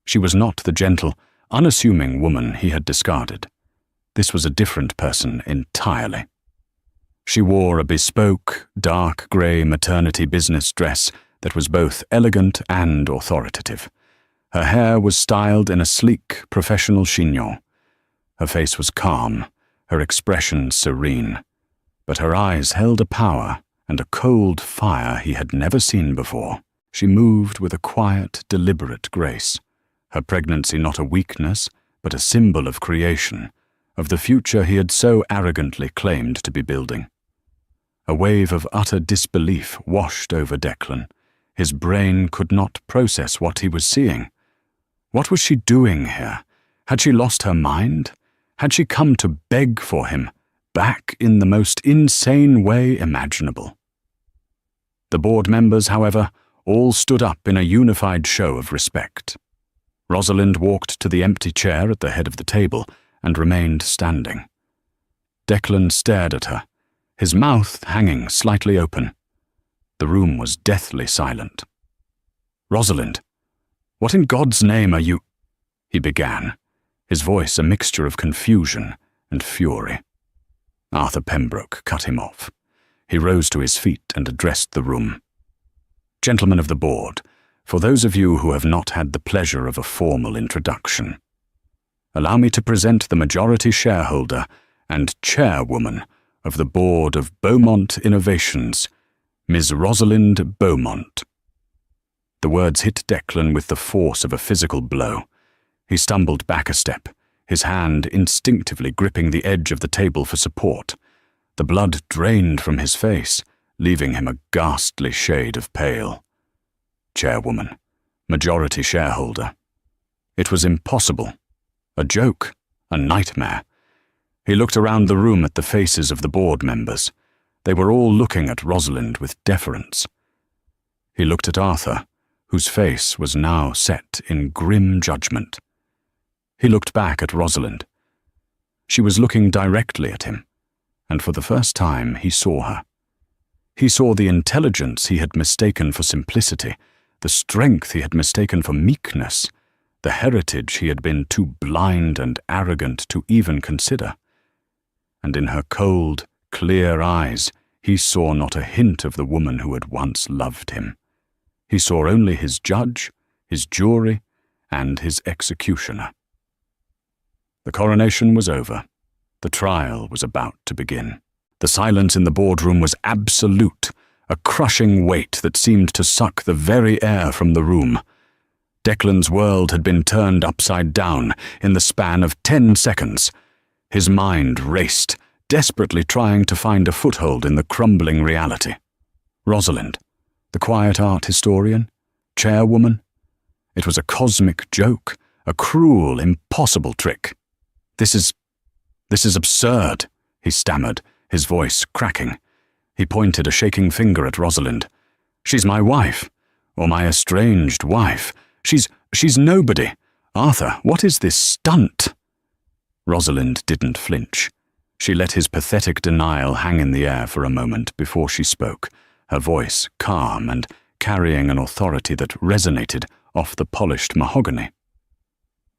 She was not the gentle, unassuming woman he had discarded. This was a different person entirely. She wore a bespoke, dark grey maternity business dress that was both elegant and authoritative. Her hair was styled in a sleek, professional chignon. Her face was calm, her expression serene, but her eyes held a power and a cold fire he had never seen before. She moved with a quiet, deliberate grace, her pregnancy not a weakness, but a symbol of creation, of the future he had so arrogantly claimed to be building. A wave of utter disbelief washed over Declan. His brain could not process what he was seeing. What was she doing here? Had she lost her mind? Had she come to beg for him, back in the most insane way imaginable? The board members, however, all stood up in a unified show of respect. Rosalind walked to the empty chair at the head of the table and remained standing. Declan stared at her, his mouth hanging slightly open. The room was deathly silent. "Rosalind, what in God's name are you—" he began, his voice a mixture of confusion and fury. Arthur Pembroke cut him off. He rose to his feet and addressed the room. "Gentlemen of the board, for those of you who have not had the pleasure of a formal introduction, allow me to present the majority shareholder and chairwoman of the board of Beaumont Innovations, Ms. Rosalind Beaumont." The words hit Declan with the force of a physical blow. He stumbled back a step, his hand instinctively gripping the edge of the table for support. The blood drained from his face, leaving him a ghastly shade of pale. Chairwoman, majority shareholder. It was impossible. A joke, a nightmare. He looked around the room at the faces of the board members. They were all looking at Rosalind with deference. He looked at Arthur, whose face was now set in grim judgment. He looked back at Rosalind. She was looking directly at him, and for the first time he saw her. He saw the intelligence he had mistaken for simplicity, the strength he had mistaken for meekness, the heritage he had been too blind and arrogant to even consider. And in her cold, clear eyes, he saw not a hint of the woman who had once loved him. He saw only his judge, his jury, and his executioner. The coronation was over. The trial was about to begin. The silence in the boardroom was absolute, a crushing weight that seemed to suck the very air from the room. Declan's world had been turned upside down in the span of 10 seconds. His mind raced, desperately trying to find a foothold in the crumbling reality. Rosalind, the quiet art historian, chairwoman. It was a cosmic joke, a cruel, impossible trick. This is absurd, he stammered, his voice cracking. He pointed a shaking finger at Rosalind. She's my wife, or my estranged wife. She's nobody. Arthur, what is this stunt? Rosalind didn't flinch. She let his pathetic denial hang in the air for a moment before she spoke, her voice calm and carrying an authority that resonated off the polished mahogany.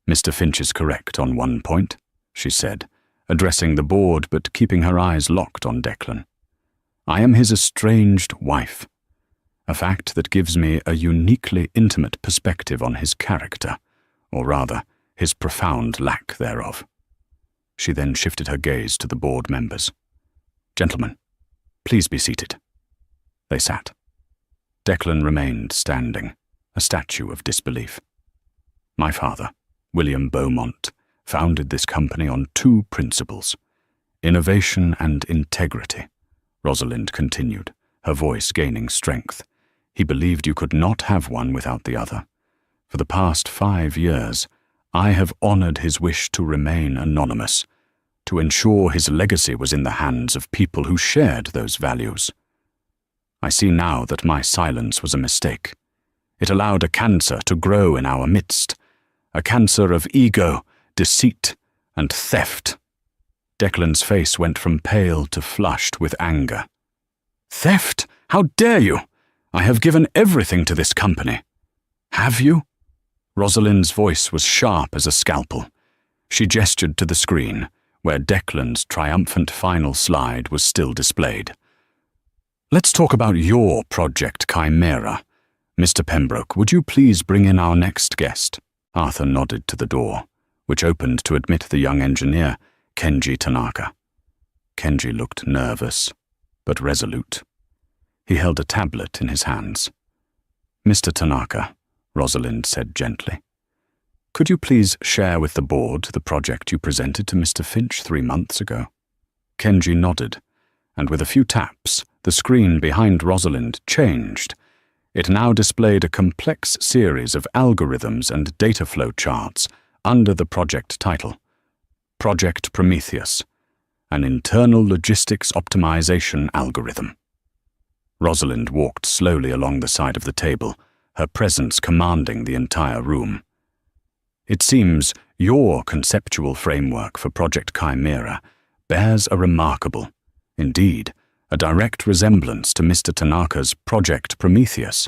Mr. Finch is correct on one point, she said, addressing the board but keeping her eyes locked on Declan. I am his estranged wife, a fact that gives me a uniquely intimate perspective on his character, or rather, his profound lack thereof. She then shifted her gaze to the board members. Gentlemen, please be seated. They sat. Declan remained standing, a statue of disbelief. My father, William Beaumont, founded this company on 2 principles, innovation and integrity, Rosalind continued, her voice gaining strength. He believed you could not have one without the other. For the past 5 years, I have honored his wish to remain anonymous, to ensure his legacy was in the hands of people who shared those values. I see now that my silence was a mistake. It allowed a cancer to grow in our midst, a cancer of ego, deceit, and theft. Declan's face went from pale to flushed with anger. Theft? How dare you? I have given everything to this company. Have you? Rosalind's voice was sharp as a scalpel. She gestured to the screen, where Declan's triumphant final slide was still displayed. Let's talk about your Project Chimera. Mr. Pembroke, would you please bring in our next guest? Arthur nodded to the door, which opened to admit the young engineer, Kenji Tanaka. Kenji looked nervous, but resolute. He held a tablet in his hands. Mr. Tanaka, Rosalind said gently, could you please share with the board the project you presented to Mr. Finch 3 months ago? Kenji nodded, and with a few taps, the screen behind Rosalind changed. It now displayed a complex series of algorithms and data flow charts under the project title, Project Prometheus, an internal logistics optimization algorithm. Rosalind walked slowly along the side of the table, her presence commanding the entire room. It seems your conceptual framework for Project Chimera bears a remarkable, indeed, a direct resemblance to Mr. Tanaka's Project Prometheus,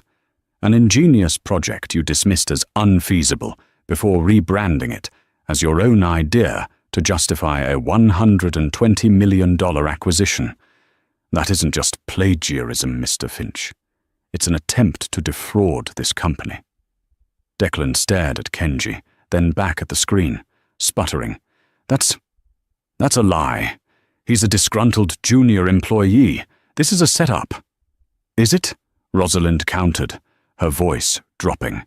an ingenious project you dismissed as unfeasible before rebranding it as your own idea to justify a $120 million acquisition. That isn't just plagiarism, Mr. Finch. It's an attempt to defraud this company. Declan stared at Kenji, then back at the screen, sputtering. That's a lie. He's a disgruntled junior employee. This is a setup. Is it? Rosalind countered, her voice dropping.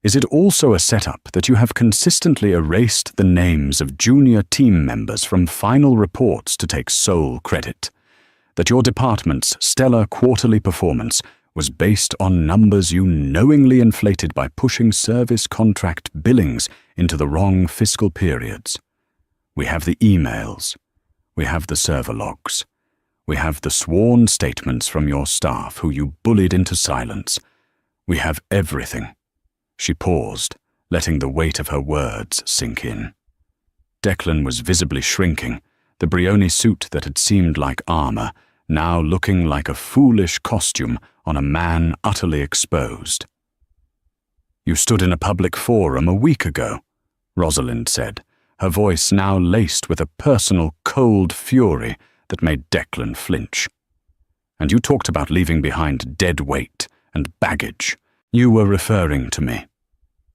Is it also a setup that you have consistently erased the names of junior team members from final reports to take sole credit? That your department's stellar quarterly performance was based on numbers you knowingly inflated by pushing service contract billings into the wrong fiscal periods? We have the emails. We have the server logs. We have the sworn statements from your staff who you bullied into silence. We have everything. She paused, letting the weight of her words sink in. Declan was visibly shrinking, the Brioni suit that had seemed like armor now looking like a foolish costume on a man utterly exposed. You stood in a public forum a week ago, Rosalind said, her voice now laced with a personal cold fury that made Declan flinch. And you talked about leaving behind dead weight and baggage. You were referring to me.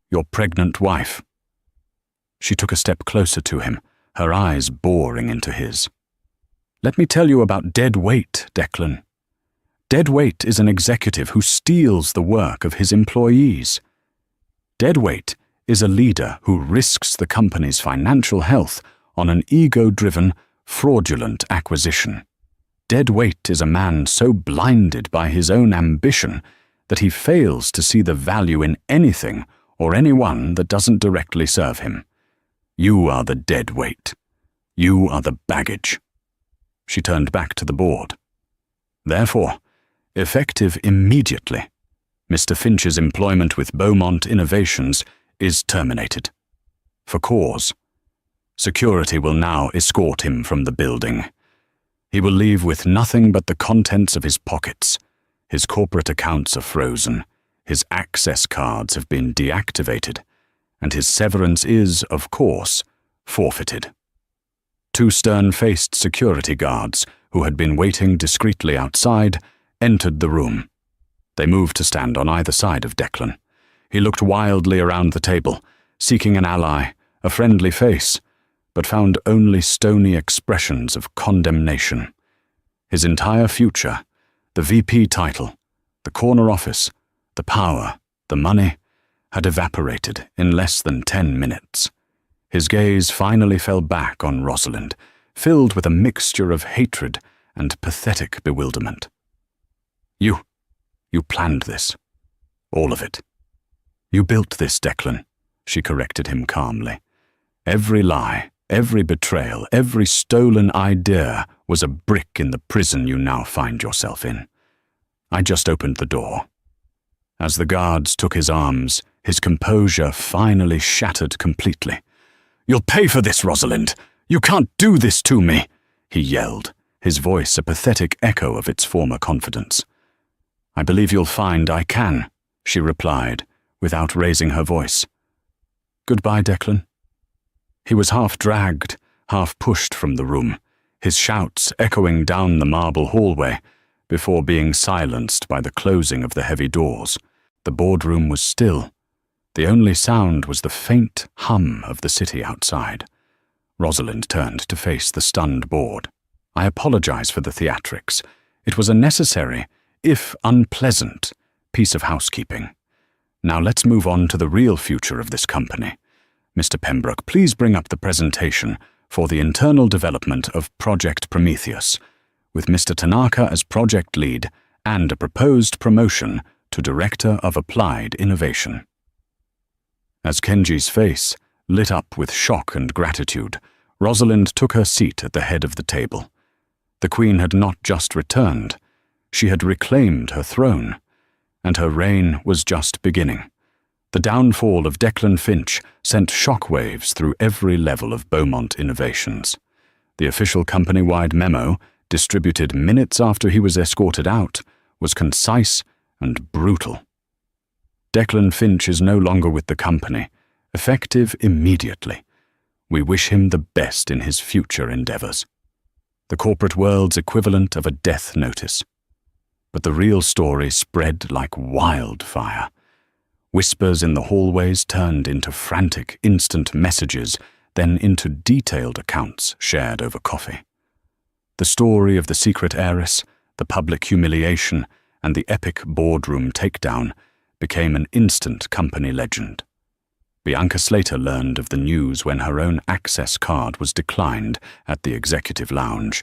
Your pregnant wife. She took a step closer to him, her eyes boring into his. Let me tell you about dead weight, Declan. Dead weight is an executive who steals the work of his employees. Dead weight is a leader who risks the company's financial health on an ego-driven, fraudulent acquisition. Dead weight is a man so blinded by his own ambition that he fails to see the value in anything or anyone that doesn't directly serve him. You are the dead weight. You are the baggage. She turned back to the board. Therefore, effective immediately, Mr. Finch's employment with Beaumont Innovations is terminated. For cause. Security will now escort him from the building. He will leave with nothing but the contents of his pockets. His corporate accounts are frozen, his access cards have been deactivated, and his severance is, of course, forfeited. Two stern-faced security guards, who had been waiting discreetly outside, entered the room. They moved to stand on either side of Declan. He looked wildly around the table, seeking an ally, a friendly face, but found only stony expressions of condemnation. His entire future, the VP title, the corner office, the power, the money, had evaporated in less than 10 minutes. His gaze finally fell back on Rosalind, filled with a mixture of hatred and pathetic bewilderment. You planned this. All of it. You built this, Declan, she corrected him calmly. Every lie, every betrayal, every stolen idea was a brick in the prison you now find yourself in. I just opened the door. As the guards took his arms, his composure finally shattered completely. You'll pay for this, Rosalind! You can't do this to me! He yelled, his voice a pathetic echo of its former confidence. I believe you'll find I can, she replied, without raising her voice. Goodbye, Declan. He was half dragged, half pushed from the room, his shouts echoing down the marble hallway, before being silenced by the closing of the heavy doors. The boardroom was still. The only sound was the faint hum of the city outside. Rosalind turned to face the stunned board. I apologize for the theatrics. It was a necessary, if unpleasant, piece of housekeeping. Now let's move on to the real future of this company. Mr. Pembroke, please bring up the presentation for the internal development of Project Prometheus, with Mr. Tanaka as project lead and a proposed promotion to Director of Applied Innovation. As Kenji's face lit up with shock and gratitude, Rosalind took her seat at the head of the table. The Queen had not just returned. She had reclaimed her throne, and her reign was just beginning. The downfall of Declan Finch sent shockwaves through every level of Beaumont Innovations. The official company-wide memo, distributed minutes after he was escorted out, was concise and brutal. Declan Finch is no longer with the company, effective immediately. We wish him the best in his future endeavors. The corporate world's equivalent of a death notice. But the real story spread like wildfire. Whispers in the hallways turned into frantic, instant messages, then into detailed accounts shared over coffee. The story of the secret heiress, the public humiliation, and the epic boardroom takedown became an instant company legend. Bianca Slater learned of the news when her own access card was declined at the executive lounge.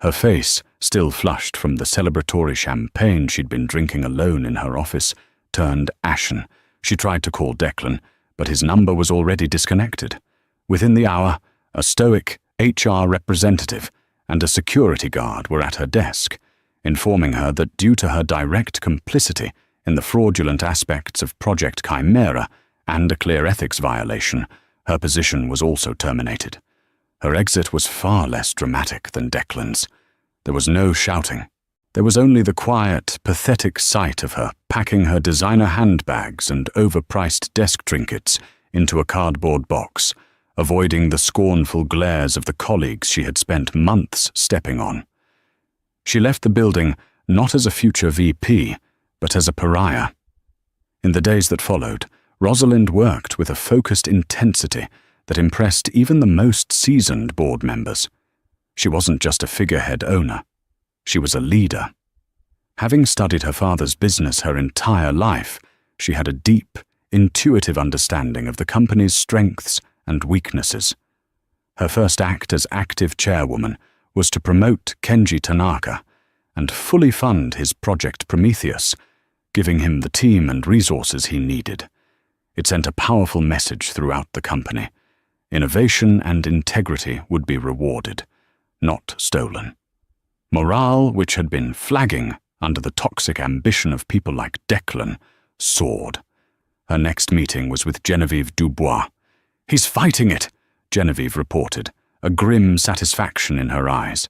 Her face, still flushed from the celebratory champagne she'd been drinking alone in her office, turned ashen. She tried to call Declan, but his number was already disconnected. Within the hour, a stoic HR representative and a security guard were at her desk, informing her that due to her direct complicity in the fraudulent aspects of Project Chimera and a clear ethics violation, her position was also terminated. Her exit was far less dramatic than Declan's. There was no shouting. There was only the quiet, pathetic sight of her packing her designer handbags and overpriced desk trinkets into a cardboard box, avoiding the scornful glares of the colleagues she had spent months stepping on. She left the building not as a future VP, but as a pariah. In the days that followed, Rosalind worked with a focused intensity that impressed even the most seasoned board members. She wasn't just a figurehead owner. She was a leader. Having studied her father's business her entire life, she had a deep, intuitive understanding of the company's strengths and weaknesses. Her first act as active chairwoman was to promote Kenji Tanaka and fully fund his Project Prometheus, giving him the team and resources he needed. It sent a powerful message throughout the company. Innovation and integrity would be rewarded, not stolen. Morale, which had been flagging under the toxic ambition of people like Declan, soared. Her next meeting was with Genevieve Dubois. "He's fighting it," Genevieve reported, a grim satisfaction in her eyes.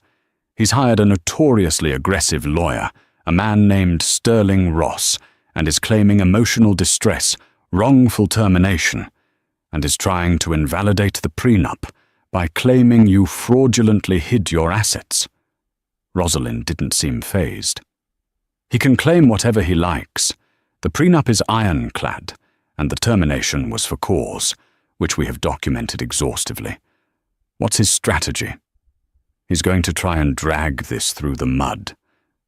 "He's hired a notoriously aggressive lawyer, a man named Sterling Ross, and is claiming emotional distress, wrongful termination, and is trying to invalidate the prenup by claiming you fraudulently hid your assets." Rosalind didn't seem fazed. "He can claim whatever he likes. The prenup is ironclad, and the termination was for cause, which we have documented exhaustively. What's his strategy?" "He's going to try and drag this through the mud,"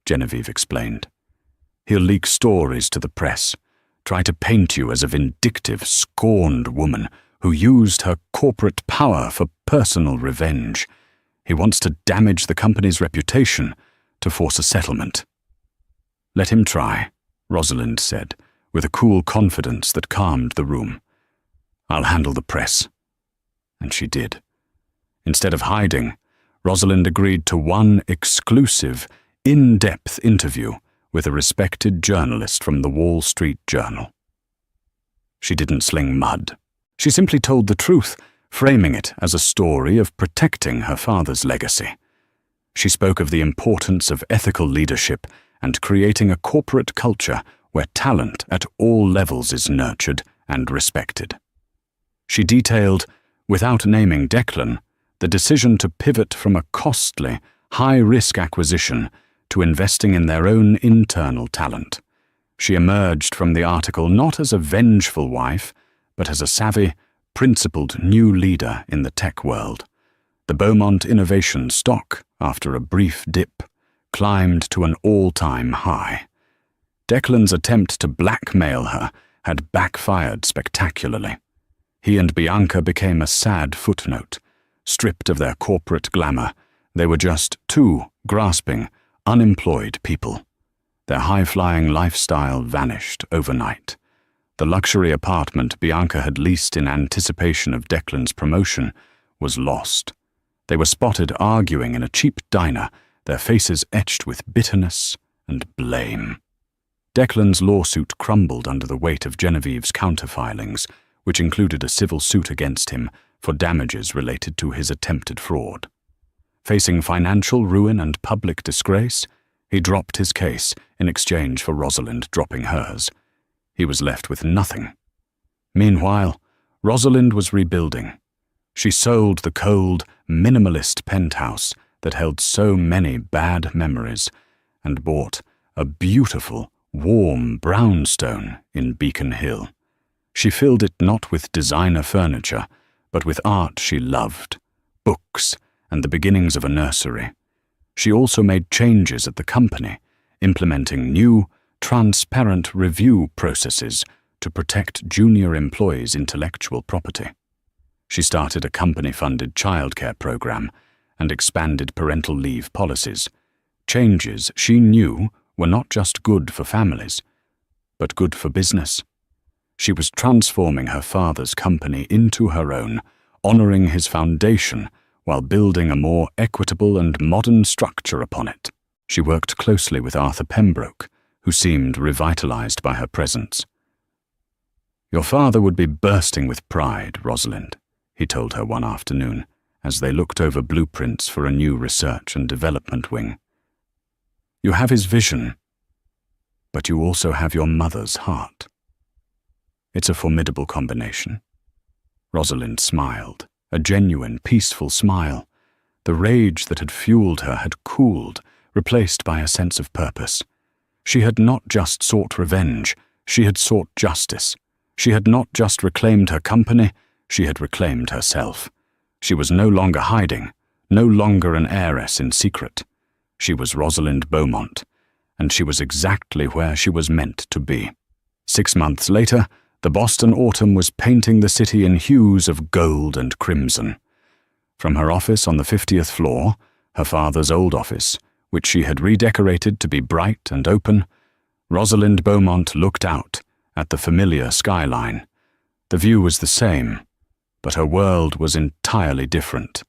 Genevieve explained. "He'll leak stories to the press, try to paint you as a vindictive, scorned woman who used her corporate power for personal revenge. He wants to damage the company's reputation to force a settlement." "Let him try," Rosalind said, with a cool confidence that calmed the room. "I'll handle the press." And she did. Instead of hiding, Rosalind agreed to one exclusive, in-depth interview with a respected journalist from the Wall Street Journal. She didn't sling mud. She simply told the truth, framing it as a story of protecting her father's legacy. She spoke of the importance of ethical leadership and creating a corporate culture where talent at all levels is nurtured and respected. She detailed, without naming Declan, the decision to pivot from a costly, high-risk acquisition to investing in their own internal talent. She emerged from the article not as a vengeful wife, but as a savvy, principled new leader in the tech world. The Beaumont Innovation stock, after a brief dip, climbed to an all-time high. Declan's attempt to blackmail her had backfired spectacularly. He and Bianca became a sad footnote. Stripped of their corporate glamour, they were just two grasping, unemployed people. Their high-flying lifestyle vanished overnight. The luxury apartment Bianca had leased in anticipation of Declan's promotion was lost. They were spotted arguing in a cheap diner, their faces etched with bitterness and blame. Declan's lawsuit crumbled under the weight of Genevieve's counterfilings, which included a civil suit against him for damages related to his attempted fraud. Facing financial ruin and public disgrace, he dropped his case in exchange for Rosalind dropping hers. He was left with nothing. Meanwhile, Rosalind was rebuilding. She sold the cold, minimalist penthouse that held so many bad memories and bought a beautiful, warm brownstone in Beacon Hill. She filled it not with designer furniture, but with art she loved, books, and the beginnings of a nursery. She also made changes at the company, implementing new, transparent review processes to protect junior employees' intellectual property. She started a company-funded childcare program and expanded parental leave policies, changes she knew were not just good for families, but good for business. She was transforming her father's company into her own, honoring his foundation while building a more equitable and modern structure upon it. She worked closely with Arthur Pembroke, who seemed revitalized by her presence. "Your father would be bursting with pride, Rosalind," he told her one afternoon, as they looked over blueprints for a new research and development wing. "You have his vision, but you also have your mother's heart. It's a formidable combination." Rosalind smiled, a genuine, peaceful smile. The rage that had fueled her had cooled, replaced by a sense of purpose. She had not just sought revenge, she had sought justice. She had not just reclaimed her company, she had reclaimed herself. She was no longer hiding, no longer an heiress in secret. She was Rosalind Beaumont, and she was exactly where she was meant to be. 6 months later, the Boston autumn was painting the city in hues of gold and crimson. From her office on the 50th floor, her father's old office, which she had redecorated to be bright and open, Rosalind Beaumont looked out at the familiar skyline. The view was the same, but her world was entirely different.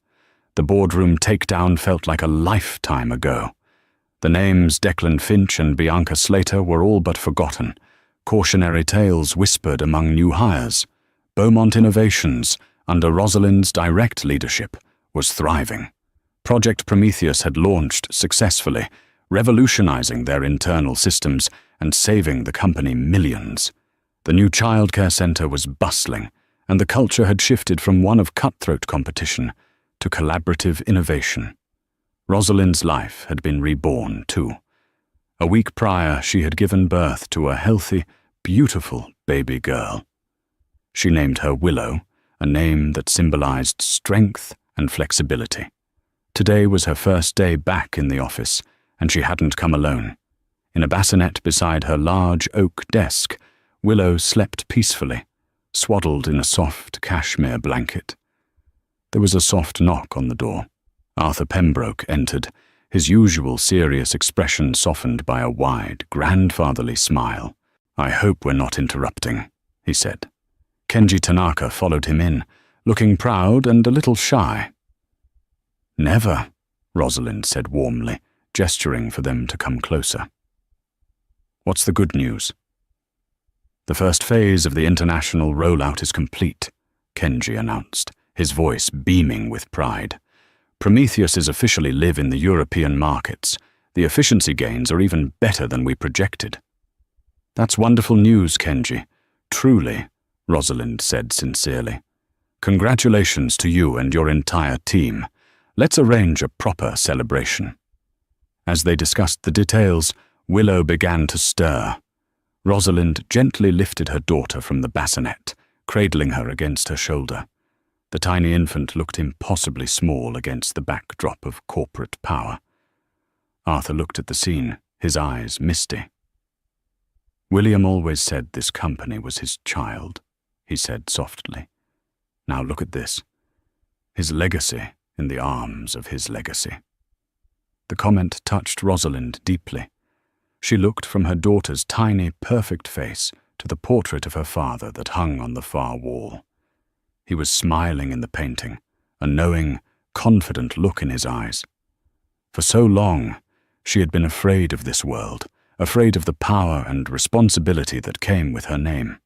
The boardroom takedown felt like a lifetime ago. The names Declan Finch and Bianca Slater were all but forgotten. Cautionary tales whispered among new hires. Beaumont Innovations, under Rosalind's direct leadership, was thriving. Project Prometheus had launched successfully, revolutionizing their internal systems and saving the company millions. The new childcare center was bustling, and the culture had shifted from one of cutthroat competition to collaborative innovation. Rosalind's life had been reborn, too. A week prior, she had given birth to a healthy, beautiful baby girl. She named her Willow, a name that symbolized strength and flexibility. Today was her first day back in the office, and she hadn't come alone. In a bassinet beside her large oak desk, Willow slept peacefully, swaddled in a soft cashmere blanket. There was a soft knock on the door. Arthur Pembroke entered, his usual serious expression softened by a wide, grandfatherly smile. "I hope we're not interrupting," he said. Kenji Tanaka followed him in, looking proud and a little shy. "Never," Rosalind said warmly, gesturing for them to come closer. "What's the good news?" "The first phase of the international rollout is complete," Kenji announced, his voice beaming with pride. "Prometheus is officially live in the European markets. The efficiency gains are even better than we projected." "That's wonderful news, Kenji. Truly," Rosalind said sincerely. "Congratulations to you and your entire team. Let's arrange a proper celebration." As they discussed the details, Willow began to stir. Rosalind gently lifted her daughter from the bassinet, cradling her against her shoulder. The tiny infant looked impossibly small against the backdrop of corporate power. Arthur looked at the scene, his eyes misty. "William always said this company was his child," he said softly. "Now look at this. His legacy in the arms of his legacy." The comment touched Rosalind deeply. She looked from her daughter's tiny, perfect face to the portrait of her father that hung on the far wall. He was smiling in the painting, a knowing, confident look in his eyes. For so long, she had been afraid of this world, afraid of the power and responsibility that came with her name.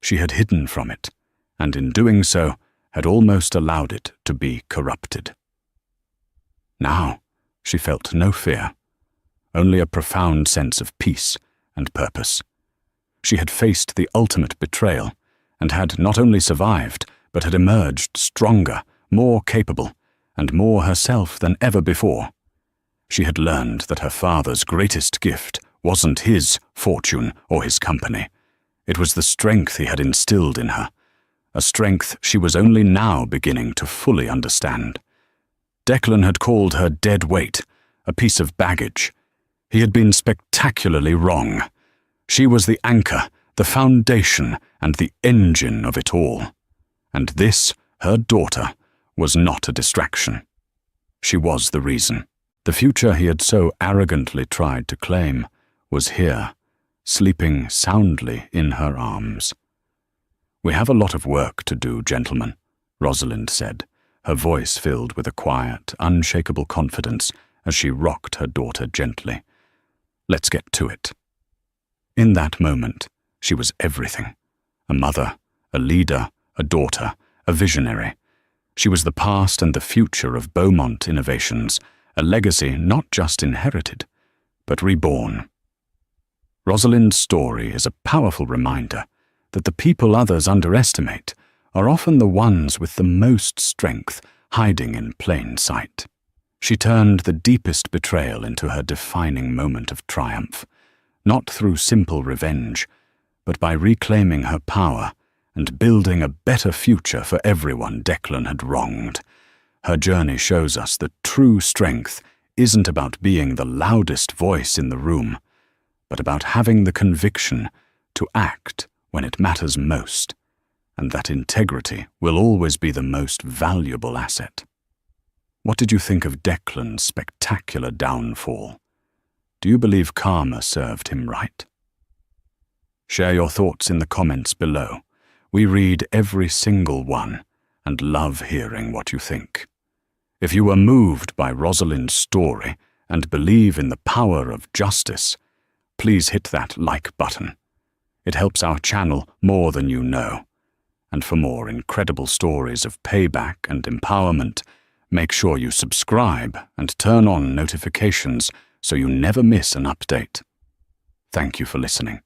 She had hidden from it, and in doing so, had almost allowed it to be corrupted. Now, she felt no fear, only a profound sense of peace and purpose. She had faced the ultimate betrayal, and had not only survived, but had emerged stronger, more capable, and more herself than ever before. She had learned that her father's greatest gift wasn't his fortune or his company. It was the strength he had instilled in her, a strength she was only now beginning to fully understand. Declan had called her dead weight, a piece of baggage. He had been spectacularly wrong. She was the anchor, the foundation, and the engine of it all. And this, her daughter, was not a distraction. She was the reason. The future he had so arrogantly tried to claim was here, sleeping soundly in her arms. "We have a lot of work to do, gentlemen," Rosalind said, her voice filled with a quiet, unshakable confidence as she rocked her daughter gently. "Let's get to it." In that moment, she was everything. A mother, a leader, a daughter, a visionary. She was the past and the future of Beaumont Innovations, a legacy not just inherited, but reborn. Rosalind's story is a powerful reminder that the people others underestimate are often the ones with the most strength hiding in plain sight. She turned the deepest betrayal into her defining moment of triumph, not through simple revenge, but by reclaiming her power and building a better future for everyone Declan had wronged. Her journey shows us that true strength isn't about being the loudest voice in the room, but about having the conviction to act when it matters most, and that integrity will always be the most valuable asset. What did you think of Declan's spectacular downfall? Do you believe karma served him right? Share your thoughts in the comments below. We read every single one and love hearing what you think. If you were moved by Rosalind's story and believe in the power of justice, please hit that like button. It helps our channel more than you know. And for more incredible stories of payback and empowerment, make sure you subscribe and turn on notifications so you never miss an update. Thank you for listening.